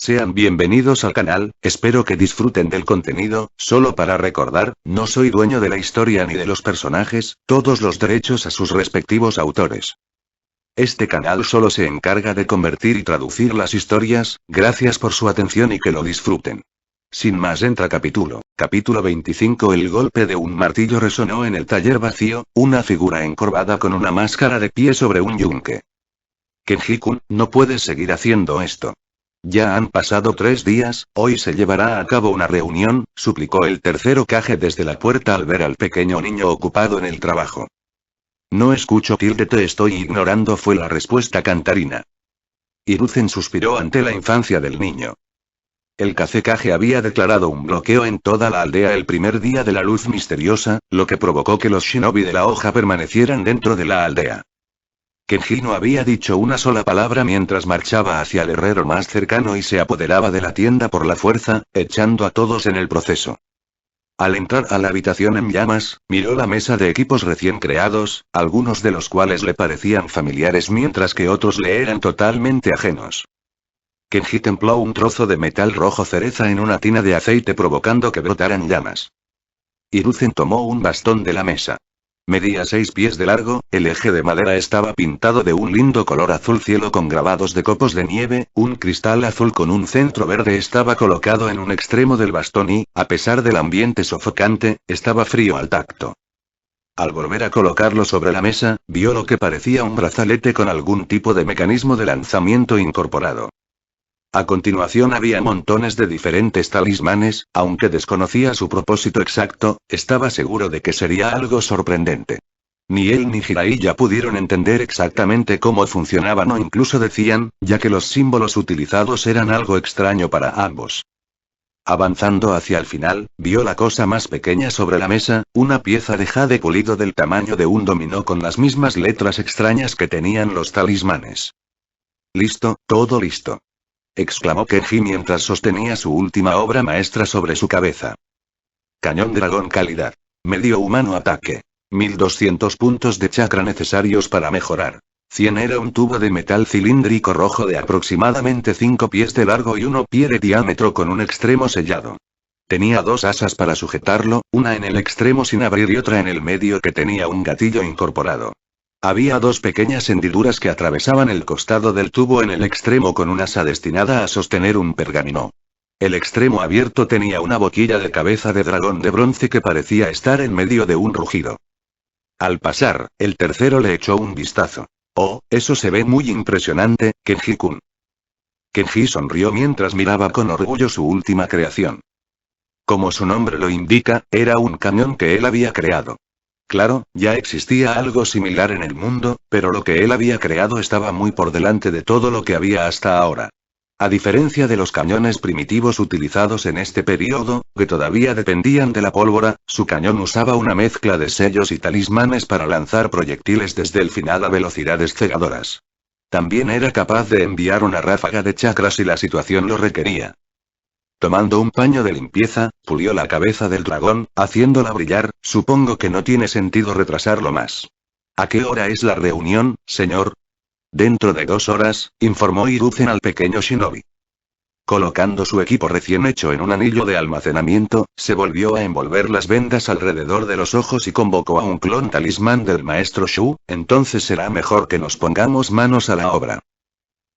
Sean bienvenidos al canal, espero que disfruten del contenido. Solo para recordar, no soy dueño de la historia ni de los personajes, todos los derechos a sus respectivos autores. Este canal solo se encarga de convertir y traducir las historias. Gracias por su atención y que lo disfruten. Sin más, entra capítulo. Capítulo 25. El golpe de un martillo resonó en el taller vacío, una figura encorvada con una máscara de pie sobre un yunque. Kenji-kun, no puedes seguir haciendo esto. Ya han pasado 3 días, hoy se llevará a cabo una reunión, suplicó el tercer Hokage desde la puerta al ver al pequeño niño ocupado en el trabajo. No escucho, te estoy ignorando, fue la respuesta cantarina. Hiruzen suspiró ante la infancia del niño. El Kazekage había declarado un bloqueo en toda la aldea el primer día de la luz misteriosa, lo que provocó que los shinobi de la hoja permanecieran dentro de la aldea. Kenji no había dicho una sola palabra mientras marchaba hacia el herrero más cercano y se apoderaba de la tienda por la fuerza, echando a todos en el proceso. Al entrar a la habitación en llamas, miró la mesa de equipos recién creados, algunos de los cuales le parecían familiares mientras que otros le eran totalmente ajenos. Kenji templó un trozo de metal rojo cereza en una tina de aceite provocando que brotaran llamas. Hiruzen tomó un bastón de la mesa. Medía 6 pies de largo, el eje de madera estaba pintado de un lindo color azul cielo con grabados de copos de nieve, un cristal azul con un centro verde estaba colocado en un extremo del bastón y, a pesar del ambiente sofocante, estaba frío al tacto. Al volver a colocarlo sobre la mesa, vio lo que parecía un brazalete con algún tipo de mecanismo de lanzamiento incorporado. A continuación había montones de diferentes talismanes, aunque desconocía su propósito exacto, estaba seguro de que sería algo sorprendente. Ni él ni Jiraiya pudieron entender exactamente cómo funcionaban o incluso decían, ya que los símbolos utilizados eran algo extraño para ambos. Avanzando hacia el final, vio la cosa más pequeña sobre la mesa, una pieza de jade pulido del tamaño de un dominó con las mismas letras extrañas que tenían los talismanes. Listo, todo listo, exclamó Kenji mientras sostenía su última obra maestra sobre su cabeza. Cañón dragón calidad. Medio humano ataque. 1200 puntos de chakra necesarios para mejorar. 100 era un tubo de metal cilíndrico rojo de aproximadamente 5 pies de largo y 1 pie de diámetro con un extremo sellado. Tenía 2 asas para sujetarlo, una en el extremo sin abrir y otra en el medio que tenía un gatillo incorporado. Había 2 pequeñas hendiduras que atravesaban el costado del tubo en el extremo con un asa destinada a sostener un pergamino. El extremo abierto tenía una boquilla de cabeza de dragón de bronce que parecía estar en medio de un rugido. Al pasar, el tercero le echó un vistazo. Oh, eso se ve muy impresionante, Kenji-kun. Kenji sonrió mientras miraba con orgullo su última creación. Como su nombre lo indica, era un cañón que él había creado. Claro, ya existía algo similar en el mundo, pero lo que él había creado estaba muy por delante de todo lo que había hasta ahora. A diferencia de los cañones primitivos utilizados en este período, que todavía dependían de la pólvora, su cañón usaba una mezcla de sellos y talismanes para lanzar proyectiles desde el final a velocidades cegadoras. También era capaz de enviar una ráfaga de chakra si la situación lo requería. Tomando un paño de limpieza, pulió la cabeza del dragón, haciéndola brillar. Supongo que no tiene sentido retrasarlo más. ¿A qué hora es la reunión, señor? Dentro de 2 horas, informó Hiruzen al pequeño shinobi. Colocando su equipo recién hecho en un anillo de almacenamiento, se volvió a envolver las vendas alrededor de los ojos y convocó a un clon talismán del maestro Shu. Entonces será mejor que nos pongamos manos a la obra.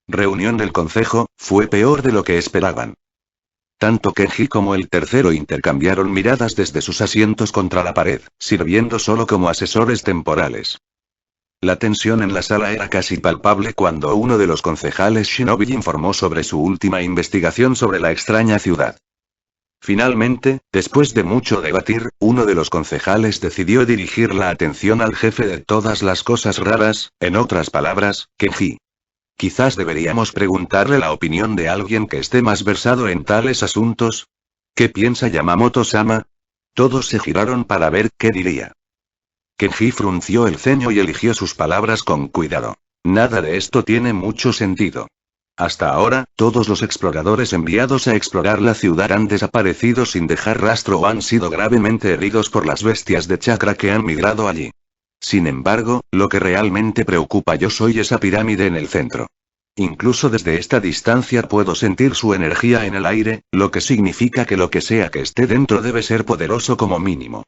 Reunión del consejo, fue peor de lo que esperaban. Tanto Kenji como el tercero intercambiaron miradas desde sus asientos contra la pared, sirviendo solo como asesores temporales. La tensión en la sala era casi palpable cuando uno de los concejales shinobi informó sobre su última investigación sobre la extraña ciudad. Finalmente, después de mucho debatir, uno de los concejales decidió dirigir la atención al jefe de todas las cosas raras, en otras palabras, Kenji. Quizás deberíamos preguntarle la opinión de alguien que esté más versado en tales asuntos. ¿Qué piensa Yamamoto-sama? Todos se giraron para ver qué diría. Kenji frunció el ceño y eligió sus palabras con cuidado. Nada de esto tiene mucho sentido. Hasta ahora, todos los exploradores enviados a explorar la ciudad han desaparecido sin dejar rastro o han sido gravemente heridos por las bestias de chakra que han migrado allí. Sin embargo, lo que realmente preocupa yo soy esa pirámide en el centro. Incluso desde esta distancia puedo sentir su energía en el aire, lo que significa que lo que sea que esté dentro debe ser poderoso como mínimo.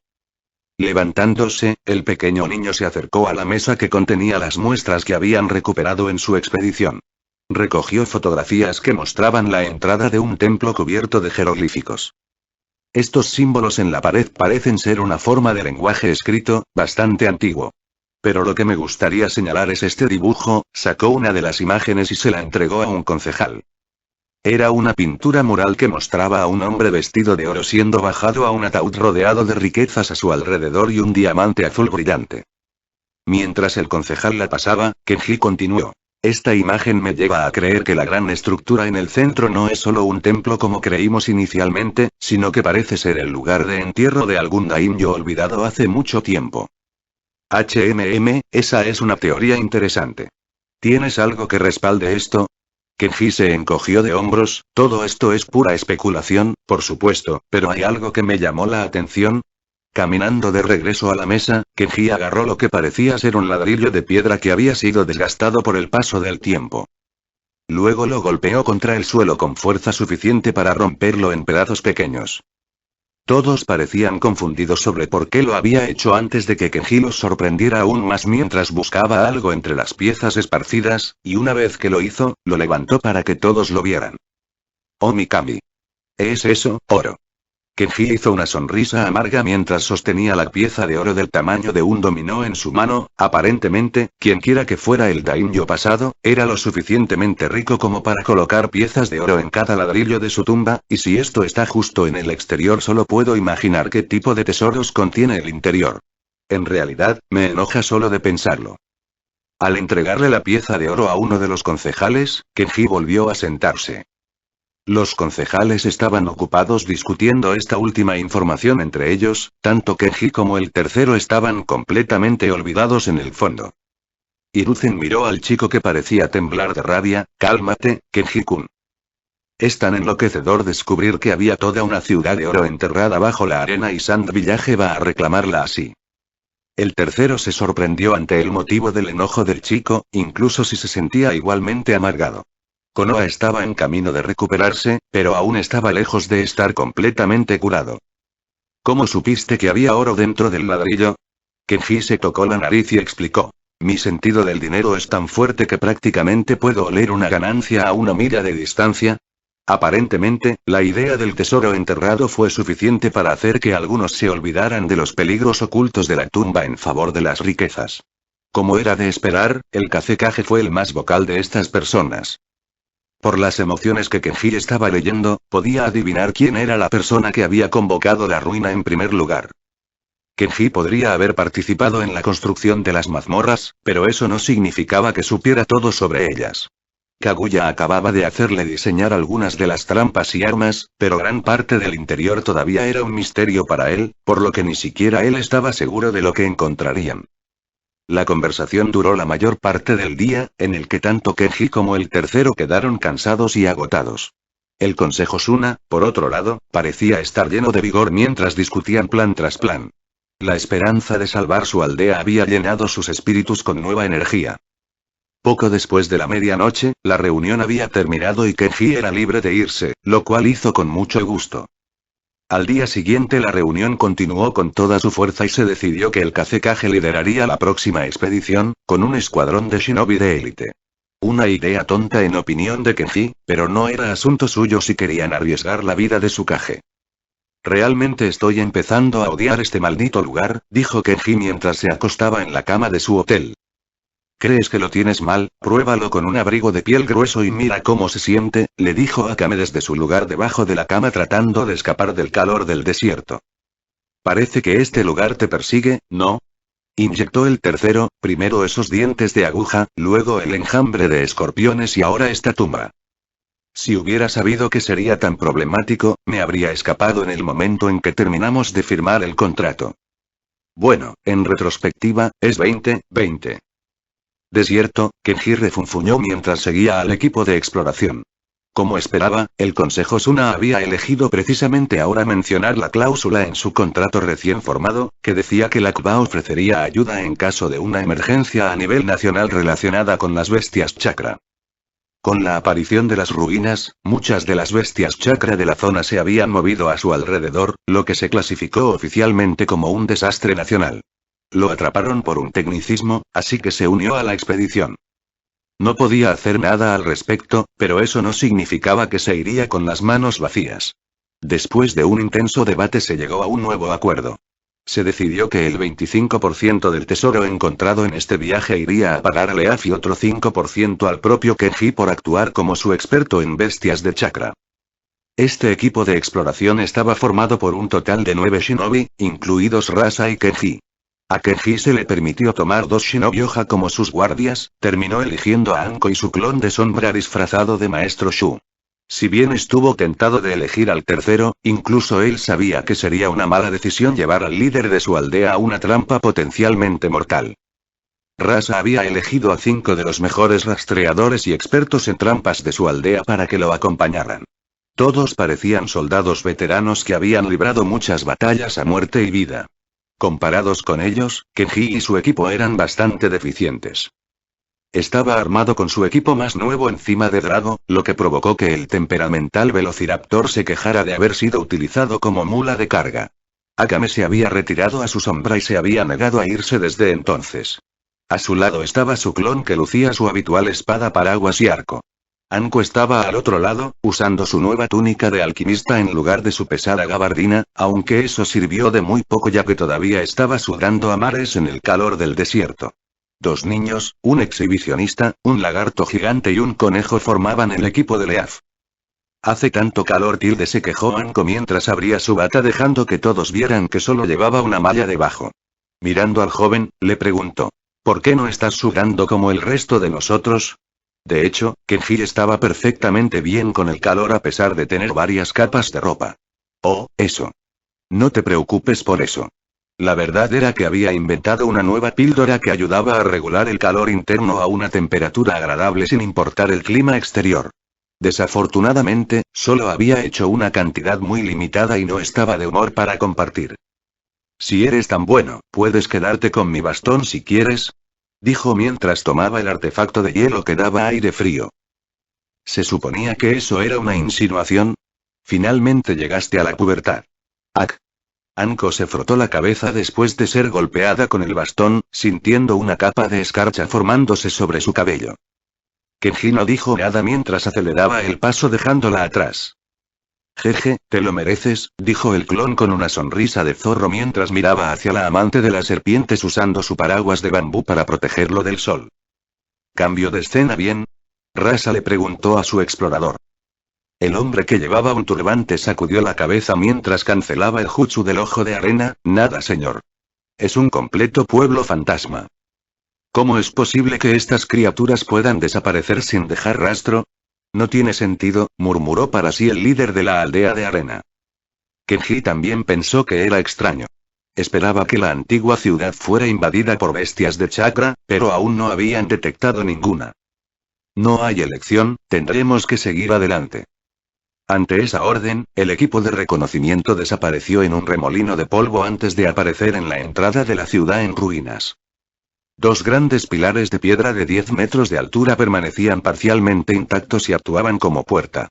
Levantándose, el pequeño niño se acercó a la mesa que contenía las muestras que habían recuperado en su expedición. Recogió fotografías que mostraban la entrada de un templo cubierto de jeroglíficos. Estos símbolos en la pared parecen ser una forma de lenguaje escrito, bastante antiguo. Pero lo que me gustaría señalar es este dibujo. Sacó una de las imágenes y se la entregó a un concejal. Era una pintura mural que mostraba a un hombre vestido de oro siendo bajado a un ataúd rodeado de riquezas a su alrededor y un diamante azul brillante. Mientras el concejal la pasaba, Kenji continuó. Esta imagen me lleva a creer que la gran estructura en el centro no es solo un templo como creímos inicialmente, sino que parece ser el lugar de entierro de algún daimyo olvidado hace mucho tiempo. Esa es una teoría interesante. ¿Tienes algo que respalde esto? Kenji se encogió de hombros. Todo esto es pura especulación, por supuesto, pero hay algo que me llamó la atención. Caminando de regreso a la mesa, Kenji agarró lo que parecía ser un ladrillo de piedra que había sido desgastado por el paso del tiempo. Luego lo golpeó contra el suelo con fuerza suficiente para romperlo en pedazos pequeños. Todos parecían confundidos sobre por qué lo había hecho antes de que Kenji los sorprendiera aún más mientras buscaba algo entre las piezas esparcidas, y una vez que lo hizo, lo levantó para que todos lo vieran. ¡Oh Mikami! ¿Es eso, oro? Kenji hizo una sonrisa amarga mientras sostenía la pieza de oro del tamaño de un dominó en su mano. Aparentemente, quienquiera que fuera el daimyo pasado, era lo suficientemente rico como para colocar piezas de oro en cada ladrillo de su tumba, y si esto está justo en el exterior solo puedo imaginar qué tipo de tesoros contiene el interior. En realidad, me enoja solo de pensarlo. Al entregarle la pieza de oro a uno de los concejales, Kenji volvió a sentarse. Los concejales estaban ocupados discutiendo esta última información entre ellos, tanto Kenji como el tercero estaban completamente olvidados en el fondo. Hiruzen miró al chico que parecía temblar de rabia. Cálmate, Kenji-kun. Es tan enloquecedor descubrir que había toda una ciudad de oro enterrada bajo la arena y Sand Village va a reclamarla así. El tercero se sorprendió ante el motivo del enojo del chico, incluso si se sentía igualmente amargado. Konoha estaba en camino de recuperarse, pero aún estaba lejos de estar completamente curado. ¿Cómo supiste que había oro dentro del ladrillo? Kenji se tocó la nariz y explicó. Mi sentido del dinero es tan fuerte que prácticamente puedo oler una ganancia a una milla de distancia. Aparentemente, la idea del tesoro enterrado fue suficiente para hacer que algunos se olvidaran de los peligros ocultos de la tumba en favor de las riquezas. Como era de esperar, el Kazekage fue el más vocal de estas personas. Por las emociones que Kenji estaba leyendo, podía adivinar quién era la persona que había convocado la ruina en primer lugar. Kenji podría haber participado en la construcción de las mazmorras, pero eso no significaba que supiera todo sobre ellas. Kaguya acababa de hacerle diseñar algunas de las trampas y armas, pero gran parte del interior todavía era un misterio para él, por lo que ni siquiera él estaba seguro de lo que encontrarían. La conversación duró la mayor parte del día, en el que tanto Kenji como el tercero quedaron cansados y agotados. El consejo Suna, por otro lado, parecía estar lleno de vigor mientras discutían plan tras plan. La esperanza de salvar su aldea había llenado sus espíritus con nueva energía. Poco después de la medianoche, la reunión había terminado y Kenji era libre de irse, lo cual hizo con mucho gusto. Al día siguiente la reunión continuó con toda su fuerza y se decidió que el Kazekage lideraría la próxima expedición, con un escuadrón de shinobi de élite. Una idea tonta en opinión de Kenji, pero no era asunto suyo si querían arriesgar la vida de su Kage. Realmente estoy empezando a odiar este maldito lugar, dijo Kenji mientras se acostaba en la cama de su hotel. ¿Crees que lo tienes mal? Pruébalo con un abrigo de piel grueso y mira cómo se siente, le dijo Akame desde su lugar debajo de la cama tratando de escapar del calor del desierto. Parece que este lugar te persigue, ¿no? Inyectó el tercero, primero esos dientes de aguja, luego el enjambre de escorpiones y ahora esta tumba. Si hubiera sabido que sería tan problemático, me habría escapado en el momento en que terminamos de firmar el contrato. Bueno, en retrospectiva, es 20-20. Desierto, Kenji refunfuñó mientras seguía al equipo de exploración. Como esperaba, el Consejo Suna había elegido precisamente ahora mencionar la cláusula en su contrato recién formado, que decía que la CUBA ofrecería ayuda en caso de una emergencia a nivel nacional relacionada con las bestias chakra. Con la aparición de las ruinas, muchas de las bestias chakra de la zona se habían movido a su alrededor, lo que se clasificó oficialmente como un desastre nacional. Lo atraparon por un tecnicismo, así que se unió a la expedición. No podía hacer nada al respecto, pero eso no significaba que se iría con las manos vacías. Después de un intenso debate se llegó a un nuevo acuerdo. Se decidió que el 25% del tesoro encontrado en este viaje iría a pagar a Leaf y otro 5% al propio Kenji por actuar como su experto en bestias de chakra. Este equipo de exploración estaba formado por un total de 9 shinobi, incluidos Rasa y Kenji. A Kenji se le permitió tomar 2 shinobi Oja como sus guardias, terminó eligiendo a Anko y su clon de sombra disfrazado de Maestro Shu. Si bien estuvo tentado de elegir al tercero, incluso él sabía que sería una mala decisión llevar al líder de su aldea a una trampa potencialmente mortal. Rasa había elegido a 5 de los mejores rastreadores y expertos en trampas de su aldea para que lo acompañaran. Todos parecían soldados veteranos que habían librado muchas batallas a muerte y vida. Comparados con ellos, Kenji y su equipo eran bastante deficientes. Estaba armado con su equipo más nuevo encima de Drago, lo que provocó que el temperamental Velociraptor se quejara de haber sido utilizado como mula de carga. Akame se había retirado a su sombra y se había negado a irse desde entonces. A su lado estaba su clon que lucía su habitual espada paraguas y arco. Anko estaba al otro lado, usando su nueva túnica de alquimista en lugar de su pesada gabardina, aunque eso sirvió de muy poco ya que todavía estaba sudando a mares en el calor del desierto. 2 niños, un exhibicionista, un lagarto gigante y un conejo formaban el equipo de Leaf. Hace tanto calor, se quejó Anko mientras abría su bata dejando que todos vieran que solo llevaba una malla debajo. Mirando al joven, le preguntó: ¿por qué no estás sudando como el resto de nosotros? De hecho, Kenji estaba perfectamente bien con el calor a pesar de tener varias capas de ropa. Oh, eso. No te preocupes por eso. La verdad era que había inventado una nueva píldora que ayudaba a regular el calor interno a una temperatura agradable sin importar el clima exterior. Desafortunadamente, solo había hecho una cantidad muy limitada y no estaba de humor para compartir. Si eres tan bueno, puedes quedarte con mi bastón si quieres, dijo mientras tomaba el artefacto de hielo que daba aire frío. ¿Se suponía que eso era una insinuación? Finalmente llegaste a la pubertad. ¡Ac! Anko se frotó la cabeza después de ser golpeada con el bastón, sintiendo una capa de escarcha formándose sobre su cabello. Kenji no dijo nada mientras aceleraba el paso dejándola atrás. Jeje, te lo mereces, dijo el clon con una sonrisa de zorro mientras miraba hacia la amante de las serpientes usando su paraguas de bambú para protegerlo del sol. ¿Cambio de escena bien? Rasa le preguntó a su explorador. El hombre que llevaba un turbante sacudió la cabeza mientras cancelaba el jutsu del ojo de arena. Nada, señor. Es un completo pueblo fantasma. ¿Cómo es posible que estas criaturas puedan desaparecer sin dejar rastro? No tiene sentido, murmuró para sí el líder de la aldea de arena. Kenji también pensó que era extraño. Esperaba que la antigua ciudad fuera invadida por bestias de chakra, pero aún no habían detectado ninguna. No hay elección, tendremos que seguir adelante. Ante esa orden, el equipo de reconocimiento desapareció en un remolino de polvo antes de aparecer en la entrada de la ciudad en ruinas. 2 grandes pilares de piedra de 10 metros de altura permanecían parcialmente intactos y actuaban como puerta.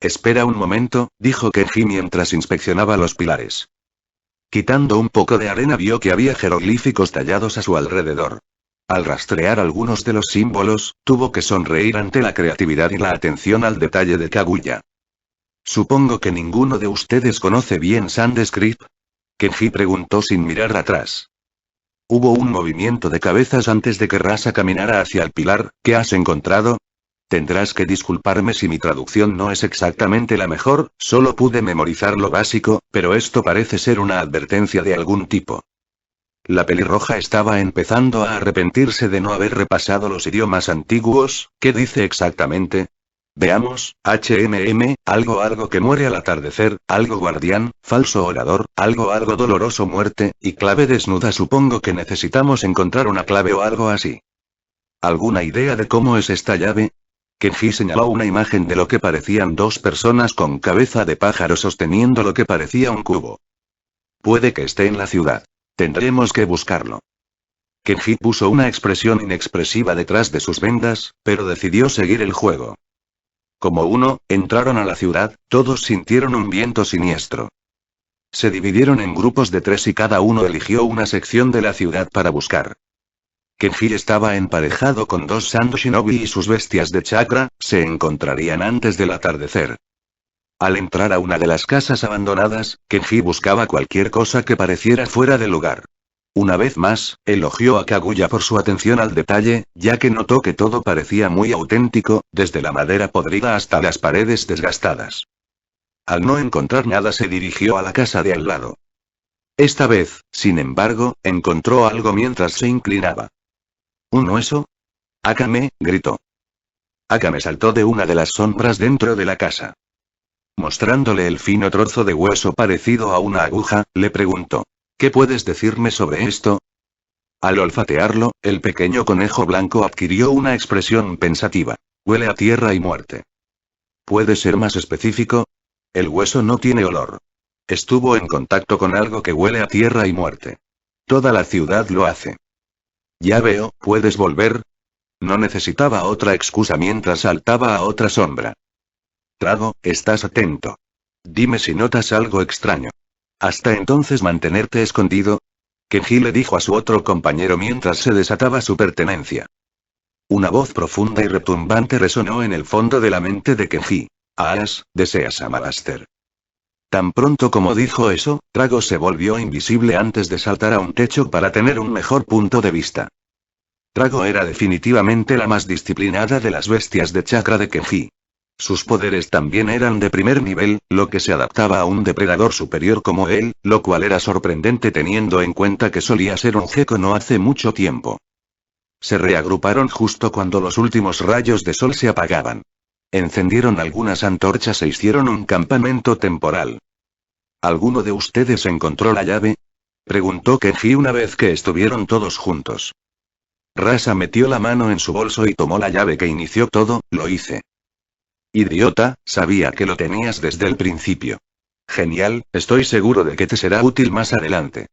Espera un momento, dijo Kenji mientras inspeccionaba los pilares. Quitando un poco de arena vio que había jeroglíficos tallados a su alrededor. Al rastrear algunos de los símbolos, tuvo que sonreír ante la creatividad y la atención al detalle de Kaguya. Supongo que ninguno de ustedes conoce bien Sanskrit. Kenji preguntó sin mirar atrás. Hubo un movimiento de cabezas antes de que Rasa caminara hacia el pilar. ¿Qué has encontrado? Tendrás que disculparme si mi traducción no es exactamente la mejor, solo pude memorizar lo básico, pero esto parece ser una advertencia de algún tipo. La pelirroja estaba empezando a arrepentirse de no haber repasado los idiomas antiguos. ¿Qué dice exactamente? Veamos, algo que muere al atardecer, algo guardián, falso orador, algo doloroso muerte, y clave desnuda. Supongo que necesitamos encontrar una clave o algo así. ¿Alguna idea de cómo es esta llave? Kenji señaló una imagen de lo que parecían 2 personas con cabeza de pájaro sosteniendo lo que parecía un cubo. Puede que esté en la ciudad. Tendremos que buscarlo. Kenji puso una expresión inexpresiva detrás de sus vendas, pero decidió seguir el juego. Como uno, entraron a la ciudad, todos sintieron un viento siniestro. Se dividieron en grupos de 3 y cada uno eligió una sección de la ciudad para buscar. Kenji estaba emparejado con 2 Sando Shinobi y sus bestias de chakra, se encontrarían antes del atardecer. Al entrar a una de las casas abandonadas, Kenji buscaba cualquier cosa que pareciera fuera de lugar. Una vez más, elogió a Kaguya por su atención al detalle, ya que notó que todo parecía muy auténtico, desde la madera podrida hasta las paredes desgastadas. Al no encontrar nada se dirigió a la casa de al lado. Esta vez, sin embargo, encontró algo mientras se inclinaba. ¿Un hueso? Akame, gritó. Akame saltó de una de las sombras dentro de la casa. Mostrándole el fino trozo de hueso parecido a una aguja, le preguntó. ¿Qué puedes decirme sobre esto? Al olfatearlo, el pequeño conejo blanco adquirió una expresión pensativa. Huele a tierra y muerte. ¿Puede ser más específico? El hueso no tiene olor. Estuvo en contacto con algo que huele a tierra y muerte. Toda la ciudad lo hace. Ya veo, ¿puedes volver? No necesitaba otra excusa mientras saltaba a otra sombra. Trago, estás atento. Dime si notas algo extraño. Hasta entonces mantenerte escondido. Kenji le dijo a su otro compañero mientras se desataba su pertenencia. Una voz profunda y retumbante resonó en el fondo de la mente de Kenji. Aas, deseas a Malaster. Tan pronto como dijo eso, Trago se volvió invisible antes de saltar a un techo para tener un mejor punto de vista. Trago era definitivamente la más disciplinada de las bestias de chakra de Kenji. Sus poderes también eran de primer nivel, lo que se adaptaba a un depredador superior como él, lo cual era sorprendente teniendo en cuenta que solía ser un gecko no hace mucho tiempo. Se reagruparon justo cuando los últimos rayos de sol se apagaban. Encendieron algunas antorchas e hicieron un campamento temporal. ¿Alguno de ustedes encontró la llave? Preguntó Kenji una vez que estuvieron todos juntos. Rasa metió la mano en su bolso y tomó la llave que inició todo, lo hice. Idiota, sabía que lo tenías desde el principio. Genial, estoy seguro de que te será útil más adelante.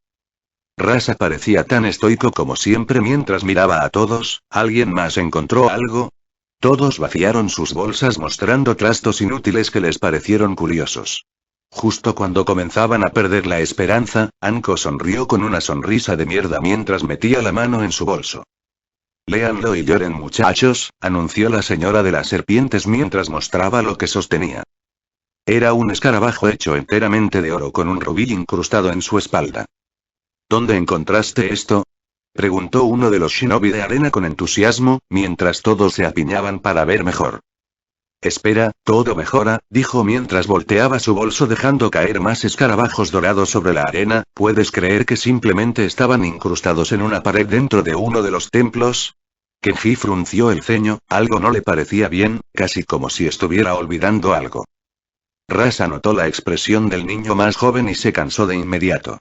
Rasa parecía tan estoico como siempre mientras miraba a todos. ¿Alguien más encontró algo? Todos vaciaron sus bolsas mostrando trastos inútiles que les parecieron curiosos. Justo cuando comenzaban a perder la esperanza, Anko sonrió con una sonrisa de mierda mientras metía la mano en su bolso. Léanlo y lloren muchachos, anunció la señora de las serpientes mientras mostraba lo que sostenía. Era un escarabajo hecho enteramente de oro con un rubí incrustado en su espalda. ¿Dónde encontraste esto? Preguntó uno de los shinobi de arena con entusiasmo, mientras todos se apiñaban para ver mejor. Espera, todo mejora, dijo mientras volteaba su bolso dejando caer más escarabajos dorados sobre la arena. ¿Puedes creer que simplemente estaban incrustados en una pared dentro de uno de los templos? Kenji frunció el ceño, algo no le parecía bien, casi como si estuviera olvidando algo. Rasa notó la expresión del niño más joven y se cansó de inmediato.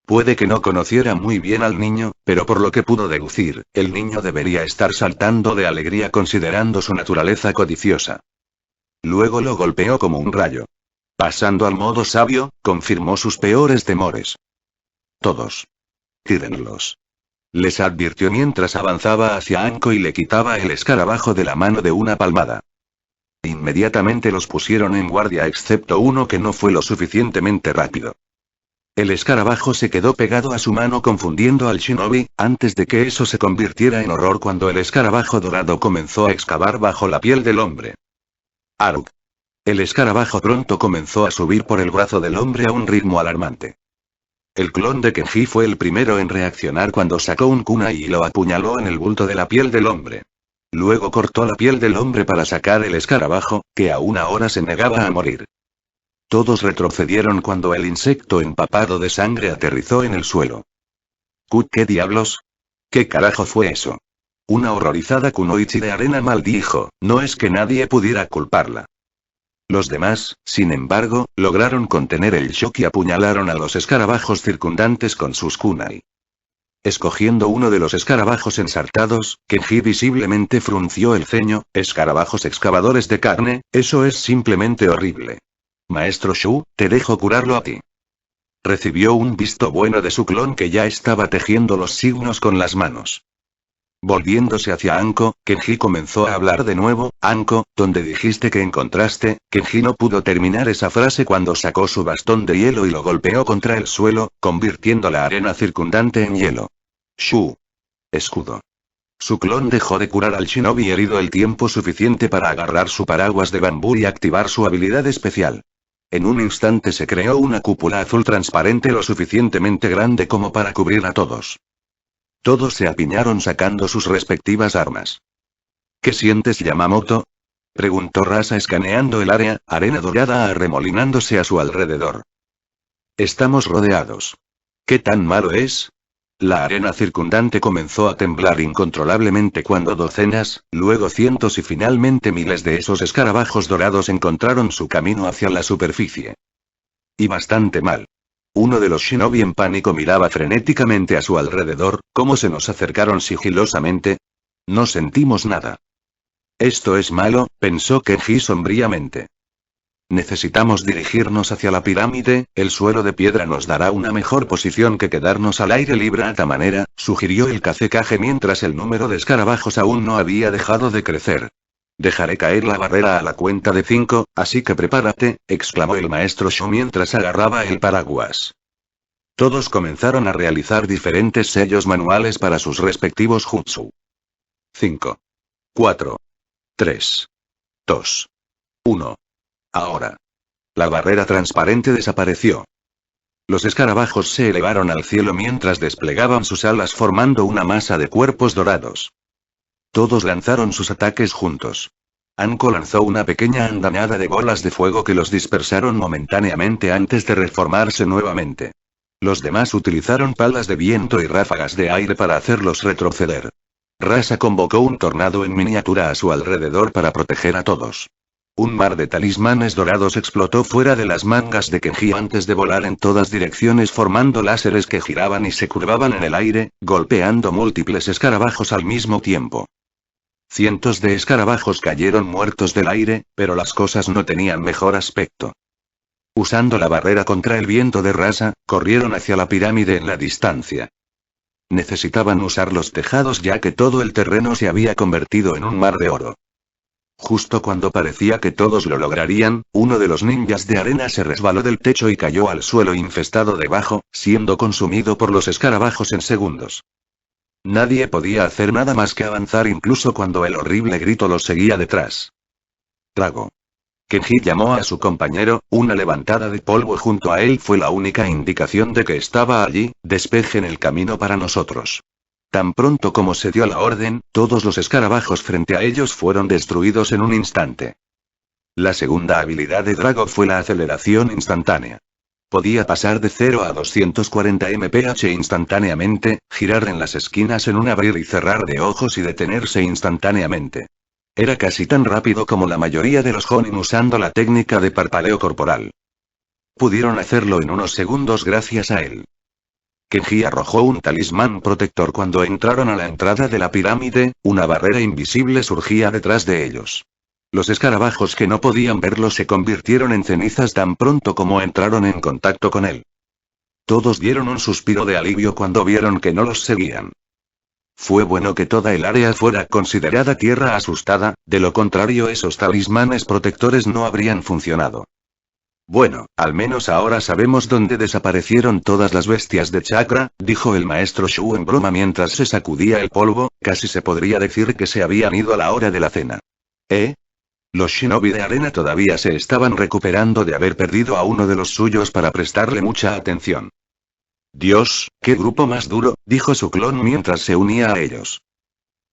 Puede que no conociera muy bien al niño, pero por lo que pudo deducir, el niño debería estar saltando de alegría considerando su naturaleza codiciosa. Luego lo golpeó como un rayo. Pasando al modo sabio, confirmó sus peores temores. Todos. Tírenlos. Les advirtió mientras avanzaba hacia Anko y le quitaba el escarabajo de la mano de una palmada. Inmediatamente los pusieron en guardia excepto uno que no fue lo suficientemente rápido. El escarabajo se quedó pegado a su mano confundiendo al shinobi, antes de que eso se convirtiera en horror cuando el escarabajo dorado comenzó a excavar bajo la piel del hombre. Aruk. El escarabajo pronto comenzó a subir por el brazo del hombre a un ritmo alarmante. El clon de Kenji fue el primero en reaccionar cuando sacó un kunai y lo apuñaló en el bulto de la piel del hombre. Luego cortó la piel del hombre para sacar el escarabajo, que aún ahora se negaba a morir. Todos retrocedieron cuando el insecto empapado de sangre aterrizó en el suelo. ¿Qué diablos? ¿Qué carajo fue eso? Una horrorizada kunoichi de arena maldijo, no es que nadie pudiera culparla. Los demás, sin embargo, lograron contener el shock y apuñalaron a los escarabajos circundantes con sus kunai. Escogiendo uno de los escarabajos ensartados, Kenji visiblemente frunció el ceño. Escarabajos excavadores de carne, eso es simplemente horrible. Maestro Shu, te dejo curarlo a ti. Recibió un visto bueno de su clon que ya estaba tejiendo los signos con las manos. Volviéndose hacia Anko, Kenji comenzó a hablar de nuevo. Anko, ¿dónde dijiste que encontraste? Kenji no pudo terminar esa frase cuando sacó su bastón de hielo y lo golpeó contra el suelo, convirtiendo la arena circundante en hielo. Shu. Escudo. Su clon dejó de curar al shinobi herido el tiempo suficiente para agarrar su paraguas de bambú y activar su habilidad especial. En un instante se creó una cúpula azul transparente lo suficientemente grande como para cubrir a todos. Todos se apiñaron sacando sus respectivas armas. ¿Qué sientes, Yamamoto? Preguntó Rasa escaneando el área, arena dorada arremolinándose a su alrededor. Estamos rodeados. ¿Qué tan malo es? La arena circundante comenzó a temblar incontrolablemente cuando docenas, luego cientos y finalmente miles de esos escarabajos dorados encontraron su camino hacia la superficie. Y bastante mal. Uno de los shinobi en pánico miraba frenéticamente a su alrededor. ¿Cómo se nos acercaron sigilosamente? No sentimos nada. Esto es malo, pensó Kenji sombríamente. Necesitamos dirigirnos hacia la pirámide, el suelo de piedra nos dará una mejor posición que quedarnos al aire libre a esta manera, sugirió el Kazekage mientras el número de escarabajos aún no había dejado de crecer. Dejaré caer la barrera a la cuenta de 5, así que prepárate, exclamó el maestro Shu mientras agarraba el paraguas. Todos comenzaron a realizar diferentes sellos manuales para sus respectivos jutsu. 5. 4. 3. 2. 1. Ahora. La barrera transparente desapareció. Los escarabajos se elevaron al cielo mientras desplegaban sus alas formando una masa de cuerpos dorados. Todos lanzaron sus ataques juntos. Anko lanzó una pequeña andanada de bolas de fuego que los dispersaron momentáneamente antes de reformarse nuevamente. Los demás utilizaron palas de viento y ráfagas de aire para hacerlos retroceder. Rasa convocó un tornado en miniatura a su alrededor para proteger a todos. Un mar de talismanes dorados explotó fuera de las mangas de Kenji antes de volar en todas direcciones formando láseres que giraban y se curvaban en el aire, golpeando múltiples escarabajos al mismo tiempo. Cientos de escarabajos cayeron muertos del aire, pero las cosas no tenían mejor aspecto. Usando la barrera contra el viento de Rasa, corrieron hacia la pirámide en la distancia. Necesitaban usar los tejados ya que todo el terreno se había convertido en un mar de oro. Justo cuando parecía que todos lo lograrían, uno de los ninjas de arena se resbaló del techo y cayó al suelo infestado debajo, siendo consumido por los escarabajos en segundos. Nadie podía hacer nada más que avanzar incluso cuando el horrible grito los seguía detrás. Trago. Kenji llamó a su compañero, una levantada de polvo junto a él fue la única indicación de que estaba allí, despejen el camino para nosotros. Tan pronto como se dio la orden, todos los escarabajos frente a ellos fueron destruidos en un instante. La segunda habilidad de Drago fue la aceleración instantánea. Podía pasar de 0 a 240 mph instantáneamente, girar en las esquinas en un abrir y cerrar de ojos y detenerse instantáneamente. Era casi tan rápido como la mayoría de los Jonin usando la técnica de parpadeo corporal. Pudieron hacerlo en unos segundos gracias a él. Kenji arrojó un talismán protector cuando entraron a la entrada de la pirámide, una barrera invisible surgía detrás de ellos. Los escarabajos que no podían verlo se convirtieron en cenizas tan pronto como entraron en contacto con él. Todos dieron un suspiro de alivio cuando vieron que no los seguían. Fue bueno que toda el área fuera considerada tierra asustada, de lo contrario esos talismanes protectores no habrían funcionado. Bueno, al menos ahora sabemos dónde desaparecieron todas las bestias de chakra, dijo el maestro Shu en broma mientras se sacudía el polvo, casi se podría decir que se habían ido a la hora de la cena. Los shinobi de arena todavía se estaban recuperando de haber perdido a uno de los suyos para prestarle mucha atención. Dios, qué grupo más duro, dijo su clon mientras se unía a ellos.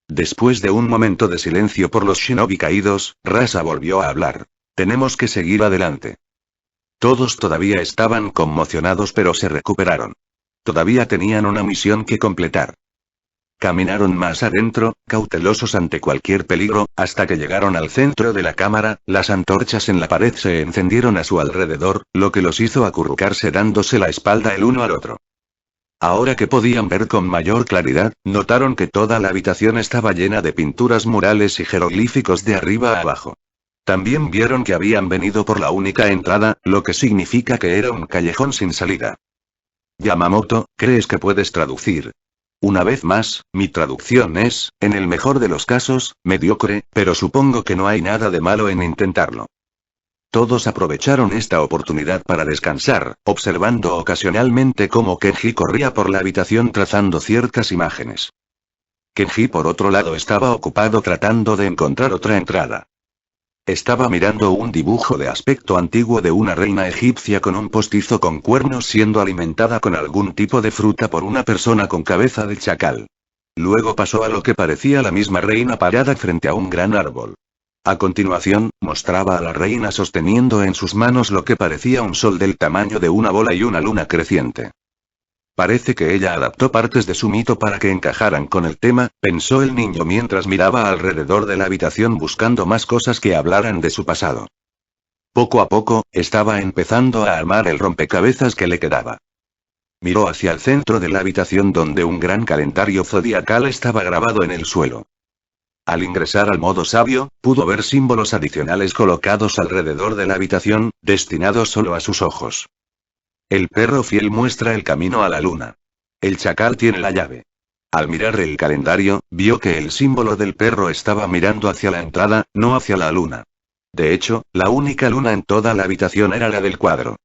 Después de un momento de silencio por los shinobi caídos, Rasa volvió a hablar. Tenemos que seguir adelante. Todos todavía estaban conmocionados pero se recuperaron. Todavía tenían una misión que completar. Caminaron más adentro, cautelosos ante cualquier peligro, hasta que llegaron al centro de la cámara, las antorchas en la pared se encendieron a su alrededor, lo que los hizo acurrucarse dándose la espalda el uno al otro. Ahora que podían ver con mayor claridad, notaron que toda la habitación estaba llena de pinturas murales y jeroglíficos de arriba a abajo. También vieron que habían venido por la única entrada, lo que significa que era un callejón sin salida. Yamamoto, ¿crees que puedes traducir? Una vez más, mi traducción es, en el mejor de los casos, mediocre, pero supongo que no hay nada de malo en intentarlo. Todos aprovecharon esta oportunidad para descansar, observando ocasionalmente cómo Kenji corría por la habitación trazando ciertas imágenes. Kenji por otro lado estaba ocupado tratando de encontrar otra entrada. Estaba mirando un dibujo de aspecto antiguo de una reina egipcia con un postizo con cuernos siendo alimentada con algún tipo de fruta por una persona con cabeza de chacal. Luego pasó a lo que parecía la misma reina parada frente a un gran árbol. A continuación, mostraba a la reina sosteniendo en sus manos lo que parecía un sol del tamaño de una bola y una luna creciente. Parece que ella adaptó partes de su mito para que encajaran con el tema, pensó el niño mientras miraba alrededor de la habitación buscando más cosas que hablaran de su pasado. Poco a poco, estaba empezando a armar el rompecabezas que le quedaba. Miró hacia el centro de la habitación donde un gran calendario zodiacal estaba grabado en el suelo. Al ingresar al modo sabio, pudo ver símbolos adicionales colocados alrededor de la habitación, destinados solo a sus ojos. El perro fiel muestra el camino a la luna. El chacal tiene la llave. Al mirar el calendario, vio que el símbolo del perro estaba mirando hacia la entrada, no hacia la luna. De hecho, la única luna en toda la habitación era la del cuadro.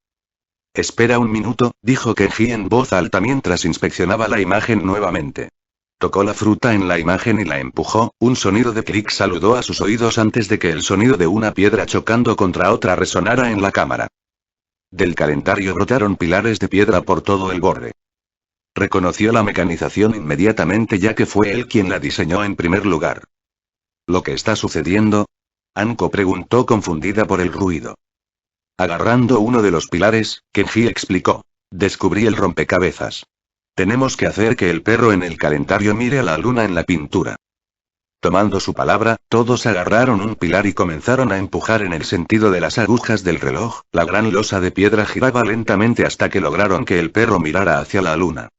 Espera un minuto, dijo Kenji en voz alta mientras inspeccionaba la imagen nuevamente. Tocó la fruta en la imagen y la empujó, un sonido de clic saludó a sus oídos antes de que el sonido de una piedra chocando contra otra resonara en la cámara. Del calendario brotaron pilares de piedra por todo el borde. Reconoció la mecanización inmediatamente ya que fue él quien la diseñó en primer lugar. ¿Lo que está sucediendo? Anko preguntó confundida por el ruido. Agarrando uno de los pilares, Kenji explicó. Descubrí el rompecabezas. Tenemos que hacer que el perro en el calendario mire a la luna en la pintura. Tomando su palabra, todos agarraron un pilar y comenzaron a empujar en el sentido de las agujas del reloj, la gran losa de piedra giraba lentamente hasta que lograron que el perro mirara hacia la luna.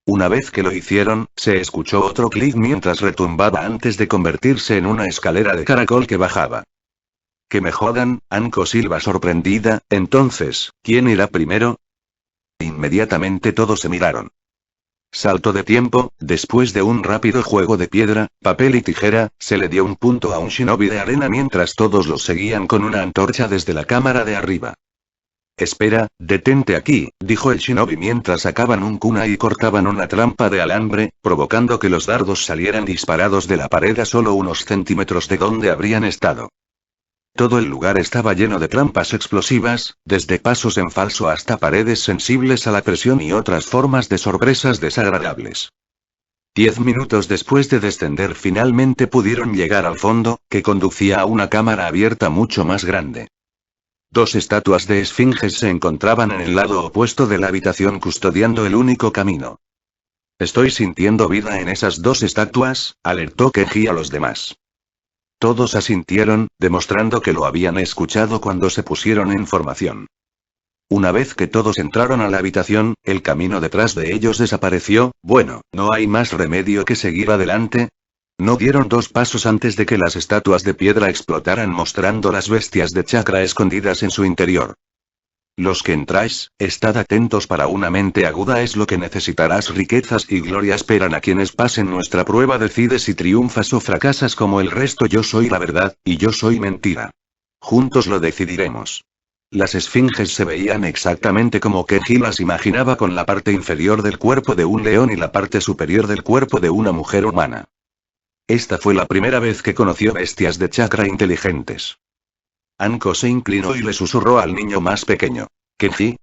Una vez que lo hicieron, se escuchó otro clic mientras retumbaba antes de convertirse en una escalera de caracol que bajaba. Que me jodan, Anko silba sorprendida, entonces, ¿quién irá primero? Inmediatamente todos se miraron. Salto de tiempo, después de un rápido juego de piedra, papel y tijera, se le dio un punto a un shinobi de arena mientras todos los seguían con una antorcha desde la cámara de arriba. Espera, detente aquí, dijo el shinobi mientras sacaban un kunai y cortaban una trampa de alambre, provocando que los dardos salieran disparados de la pared a solo unos centímetros de donde habrían estado. Todo el lugar estaba lleno de trampas explosivas, desde pasos en falso hasta paredes sensibles a la presión y otras formas de sorpresas desagradables. 10 minutos después de descender finalmente pudieron llegar al fondo, que conducía a una cámara abierta mucho más grande. 2 estatuas de esfinges se encontraban en el lado opuesto de la habitación custodiando el único camino. Estoy sintiendo vida en esas 2 estatuas, alertó Kenji a los demás. Todos asintieron, demostrando que lo habían escuchado cuando se pusieron en formación. Una vez que todos entraron a la habitación, el camino detrás de ellos desapareció, bueno, ¿no hay más remedio que seguir adelante? No dieron 2 pasos antes de que las estatuas de piedra explotaran mostrando las bestias de chakra escondidas en su interior. Los que entráis, estad atentos para una mente aguda es lo que necesitarás riquezas y gloria esperan a quienes pasen nuestra prueba decide si triunfas o fracasas como el resto yo soy la verdad, y yo soy mentira. Juntos lo decidiremos. Las esfinges se veían exactamente como Kenji las imaginaba con la parte inferior del cuerpo de un león y la parte superior del cuerpo de una mujer humana. Esta fue la primera vez que conoció bestias de chakra inteligentes. Anko se inclinó y le susurró al niño más pequeño. ¿Kenji?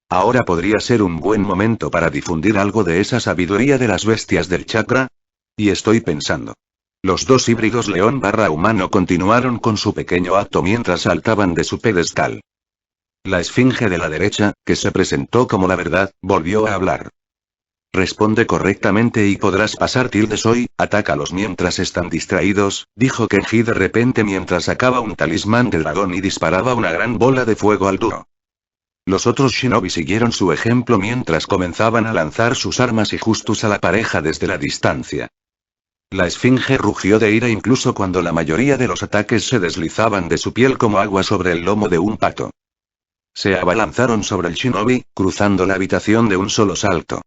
Ahora podría ser un buen momento para difundir algo de esa sabiduría de las bestias del chakra. Y estoy pensando. Los 2 híbridos león/humano continuaron con su pequeño acto mientras saltaban de su pedestal. La esfinge de la derecha, que se presentó como la verdad, volvió a hablar. Responde correctamente y podrás pasar hoy, atácalos mientras están distraídos, dijo Kenji de repente mientras sacaba un talismán de dragón y disparaba una gran bola de fuego al duro. Los otros shinobi siguieron su ejemplo mientras comenzaban a lanzar sus armas y justos a la pareja desde la distancia. La esfinge rugió de ira incluso cuando la mayoría de los ataques se deslizaban de su piel como agua sobre el lomo de un pato. Se abalanzaron sobre el shinobi, cruzando la habitación de un solo salto.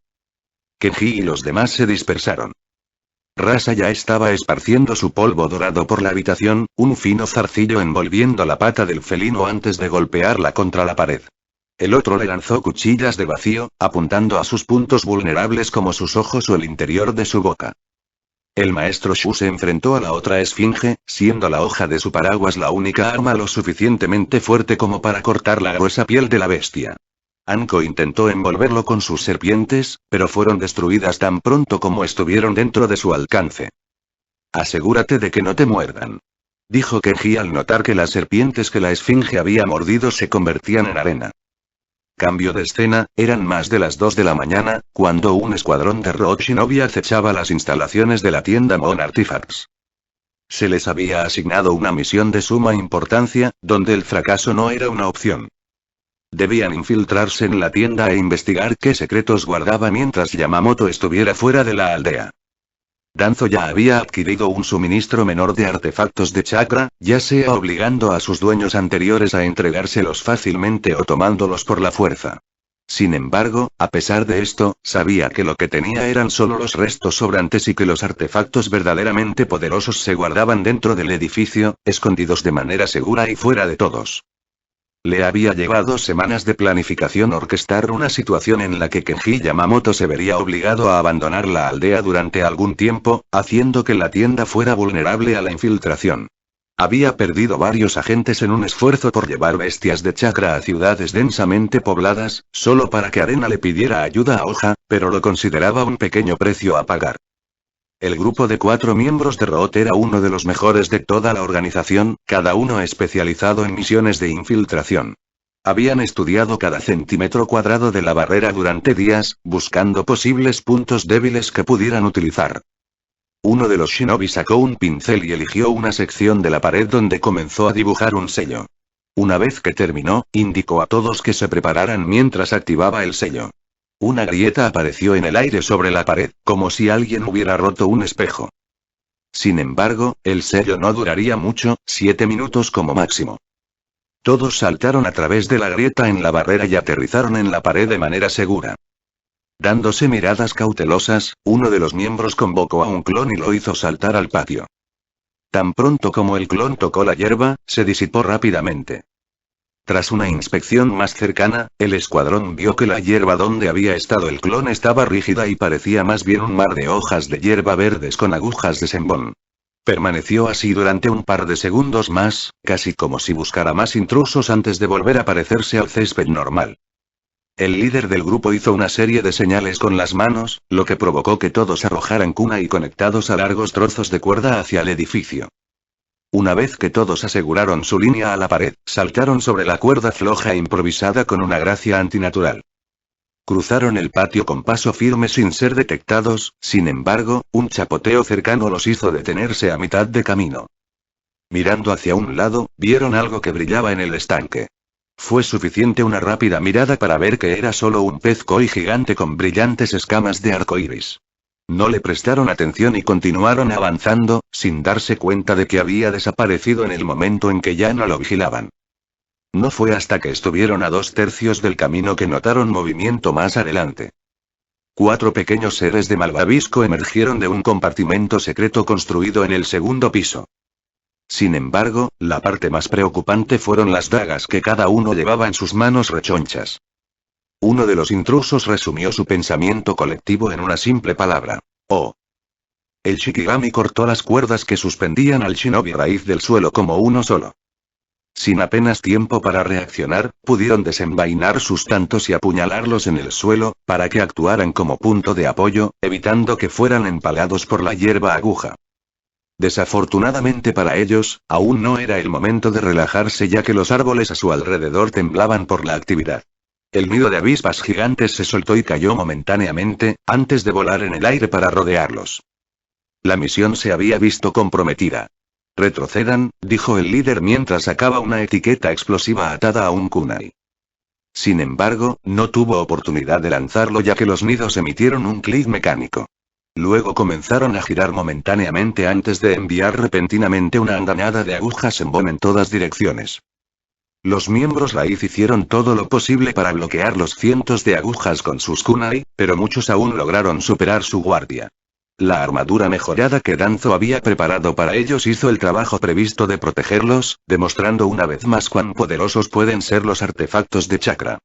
Kenji y los demás se dispersaron. Rasa ya estaba esparciendo su polvo dorado por la habitación, un fino zarcillo envolviendo la pata del felino antes de golpearla contra la pared. El otro le lanzó cuchillas de vacío, apuntando a sus puntos vulnerables como sus ojos o el interior de su boca. El maestro Shu se enfrentó a la otra esfinge, siendo la hoja de su paraguas la única arma lo suficientemente fuerte como para cortar la gruesa piel de la bestia. Anko intentó envolverlo con sus serpientes, pero fueron destruidas tan pronto como estuvieron dentro de su alcance. Asegúrate de que no te muerdan, dijo Kenji al notar que las serpientes que la esfinge había mordido se convertían en arena. Cambio de escena, eran más de las 2 de la mañana, cuando un escuadrón de Road Shinobi acechaba las instalaciones de la tienda Mon Artifacts. Se les había asignado una misión de suma importancia, donde el fracaso no era una opción. Debían infiltrarse en la tienda e investigar qué secretos guardaba mientras Yamamoto estuviera fuera de la aldea. Danzo ya había adquirido un suministro menor de artefactos de chakra, ya sea obligando a sus dueños anteriores a entregárselos fácilmente o tomándolos por la fuerza. Sin embargo, a pesar de esto, sabía que lo que tenía eran solo los restos sobrantes y que los artefactos verdaderamente poderosos se guardaban dentro del edificio, escondidos de manera segura y fuera de todos. Le había llevado semanas de planificación orquestar una situación en la que Kenji Yamamoto se vería obligado a abandonar la aldea durante algún tiempo, haciendo que la tienda fuera vulnerable a la infiltración. Había perdido varios agentes en un esfuerzo por llevar bestias de chakra a ciudades densamente pobladas, solo para que Arena le pidiera ayuda a Hoja, pero lo consideraba un pequeño precio a pagar. El grupo de 4 miembros de Root era uno de los mejores de toda la organización, cada uno especializado en misiones de infiltración. Habían estudiado cada centímetro cuadrado de la barrera durante días, buscando posibles puntos débiles que pudieran utilizar. Uno de los shinobi sacó un pincel y eligió una sección de la pared donde comenzó a dibujar un sello. Una vez que terminó, indicó a todos que se prepararan mientras activaba el sello. Una grieta apareció en el aire sobre la pared, como si alguien hubiera roto un espejo. Sin embargo, el sello no duraría mucho, 7 minutos como máximo. Todos saltaron a través de la grieta en la barrera y aterrizaron en la pared de manera segura. Dándose miradas cautelosas, uno de los miembros convocó a un clon y lo hizo saltar al patio. Tan pronto como el clon tocó la hierba, se disipó rápidamente. Tras una inspección más cercana, el escuadrón vio que la hierba donde había estado el clon estaba rígida y parecía más bien un mar de hojas de hierba verdes con agujas de sembón. Permaneció así durante un par de segundos más, casi como si buscara más intrusos antes de volver a parecerse al césped normal. El líder del grupo hizo una serie de señales con las manos, lo que provocó que todos arrojaran kunai conectados a largos trozos de cuerda hacia el edificio. Una vez que todos aseguraron su línea a la pared, saltaron sobre la cuerda floja improvisada con una gracia antinatural. Cruzaron el patio con paso firme sin ser detectados, sin embargo, un chapoteo cercano los hizo detenerse a mitad de camino. Mirando hacia un lado, vieron algo que brillaba en el estanque. Fue suficiente una rápida mirada para ver que era solo un pez koi gigante con brillantes escamas de arcoíris. No le prestaron atención y continuaron avanzando, sin darse cuenta de que había desaparecido en el momento en que ya no lo vigilaban. No fue hasta que estuvieron a 2/3 del camino que notaron movimiento más adelante. 4 pequeños seres de malvavisco emergieron de un compartimento secreto construido en el segundo piso. Sin embargo, la parte más preocupante fueron las dagas que cada uno llevaba en sus manos rechonchas. Uno de los intrusos resumió su pensamiento colectivo en una simple palabra: «Oh». El Shikigami cortó las cuerdas que suspendían al shinobi raíz del suelo como uno solo. Sin apenas tiempo para reaccionar, pudieron desenvainar sus tantos y apuñalarlos en el suelo, para que actuaran como punto de apoyo, evitando que fueran empalados por la hierba aguja. Desafortunadamente para ellos, aún no era el momento de relajarse ya que los árboles a su alrededor temblaban por la actividad. El nido de avispas gigantes se soltó y cayó momentáneamente, antes de volar en el aire para rodearlos. La misión se había visto comprometida. «Retrocedan», dijo el líder mientras sacaba una etiqueta explosiva atada a un kunai. Sin embargo, no tuvo oportunidad de lanzarlo ya que los nidos emitieron un clic mecánico. Luego comenzaron a girar momentáneamente antes de enviar repentinamente una andanada de agujas en todas direcciones. Los miembros raíz hicieron todo lo posible para bloquear los cientos de agujas con sus kunai, pero muchos aún lograron superar su guardia. La armadura mejorada que Danzo había preparado para ellos hizo el trabajo previsto de protegerlos, demostrando una vez más cuán poderosos pueden ser los artefactos de chakra.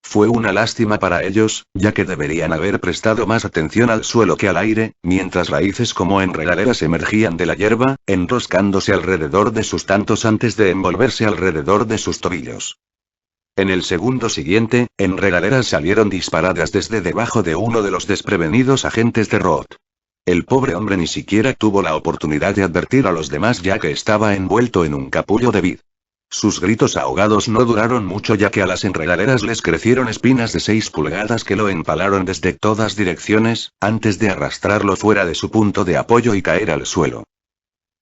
Fue una lástima para ellos, ya que deberían haber prestado más atención al suelo que al aire, mientras raíces como enredaderas emergían de la hierba, enroscándose alrededor de sus tantos antes de envolverse alrededor de sus tobillos. En el segundo siguiente, enredaderas salieron disparadas desde debajo de uno de los desprevenidos agentes de Roth. El pobre hombre ni siquiera tuvo la oportunidad de advertir a los demás ya que estaba envuelto en un capullo de vid. Sus gritos ahogados no duraron mucho ya que a las enredaderas les crecieron espinas de 6 pulgadas que lo empalaron desde todas direcciones, antes de arrastrarlo fuera de su punto de apoyo y caer al suelo.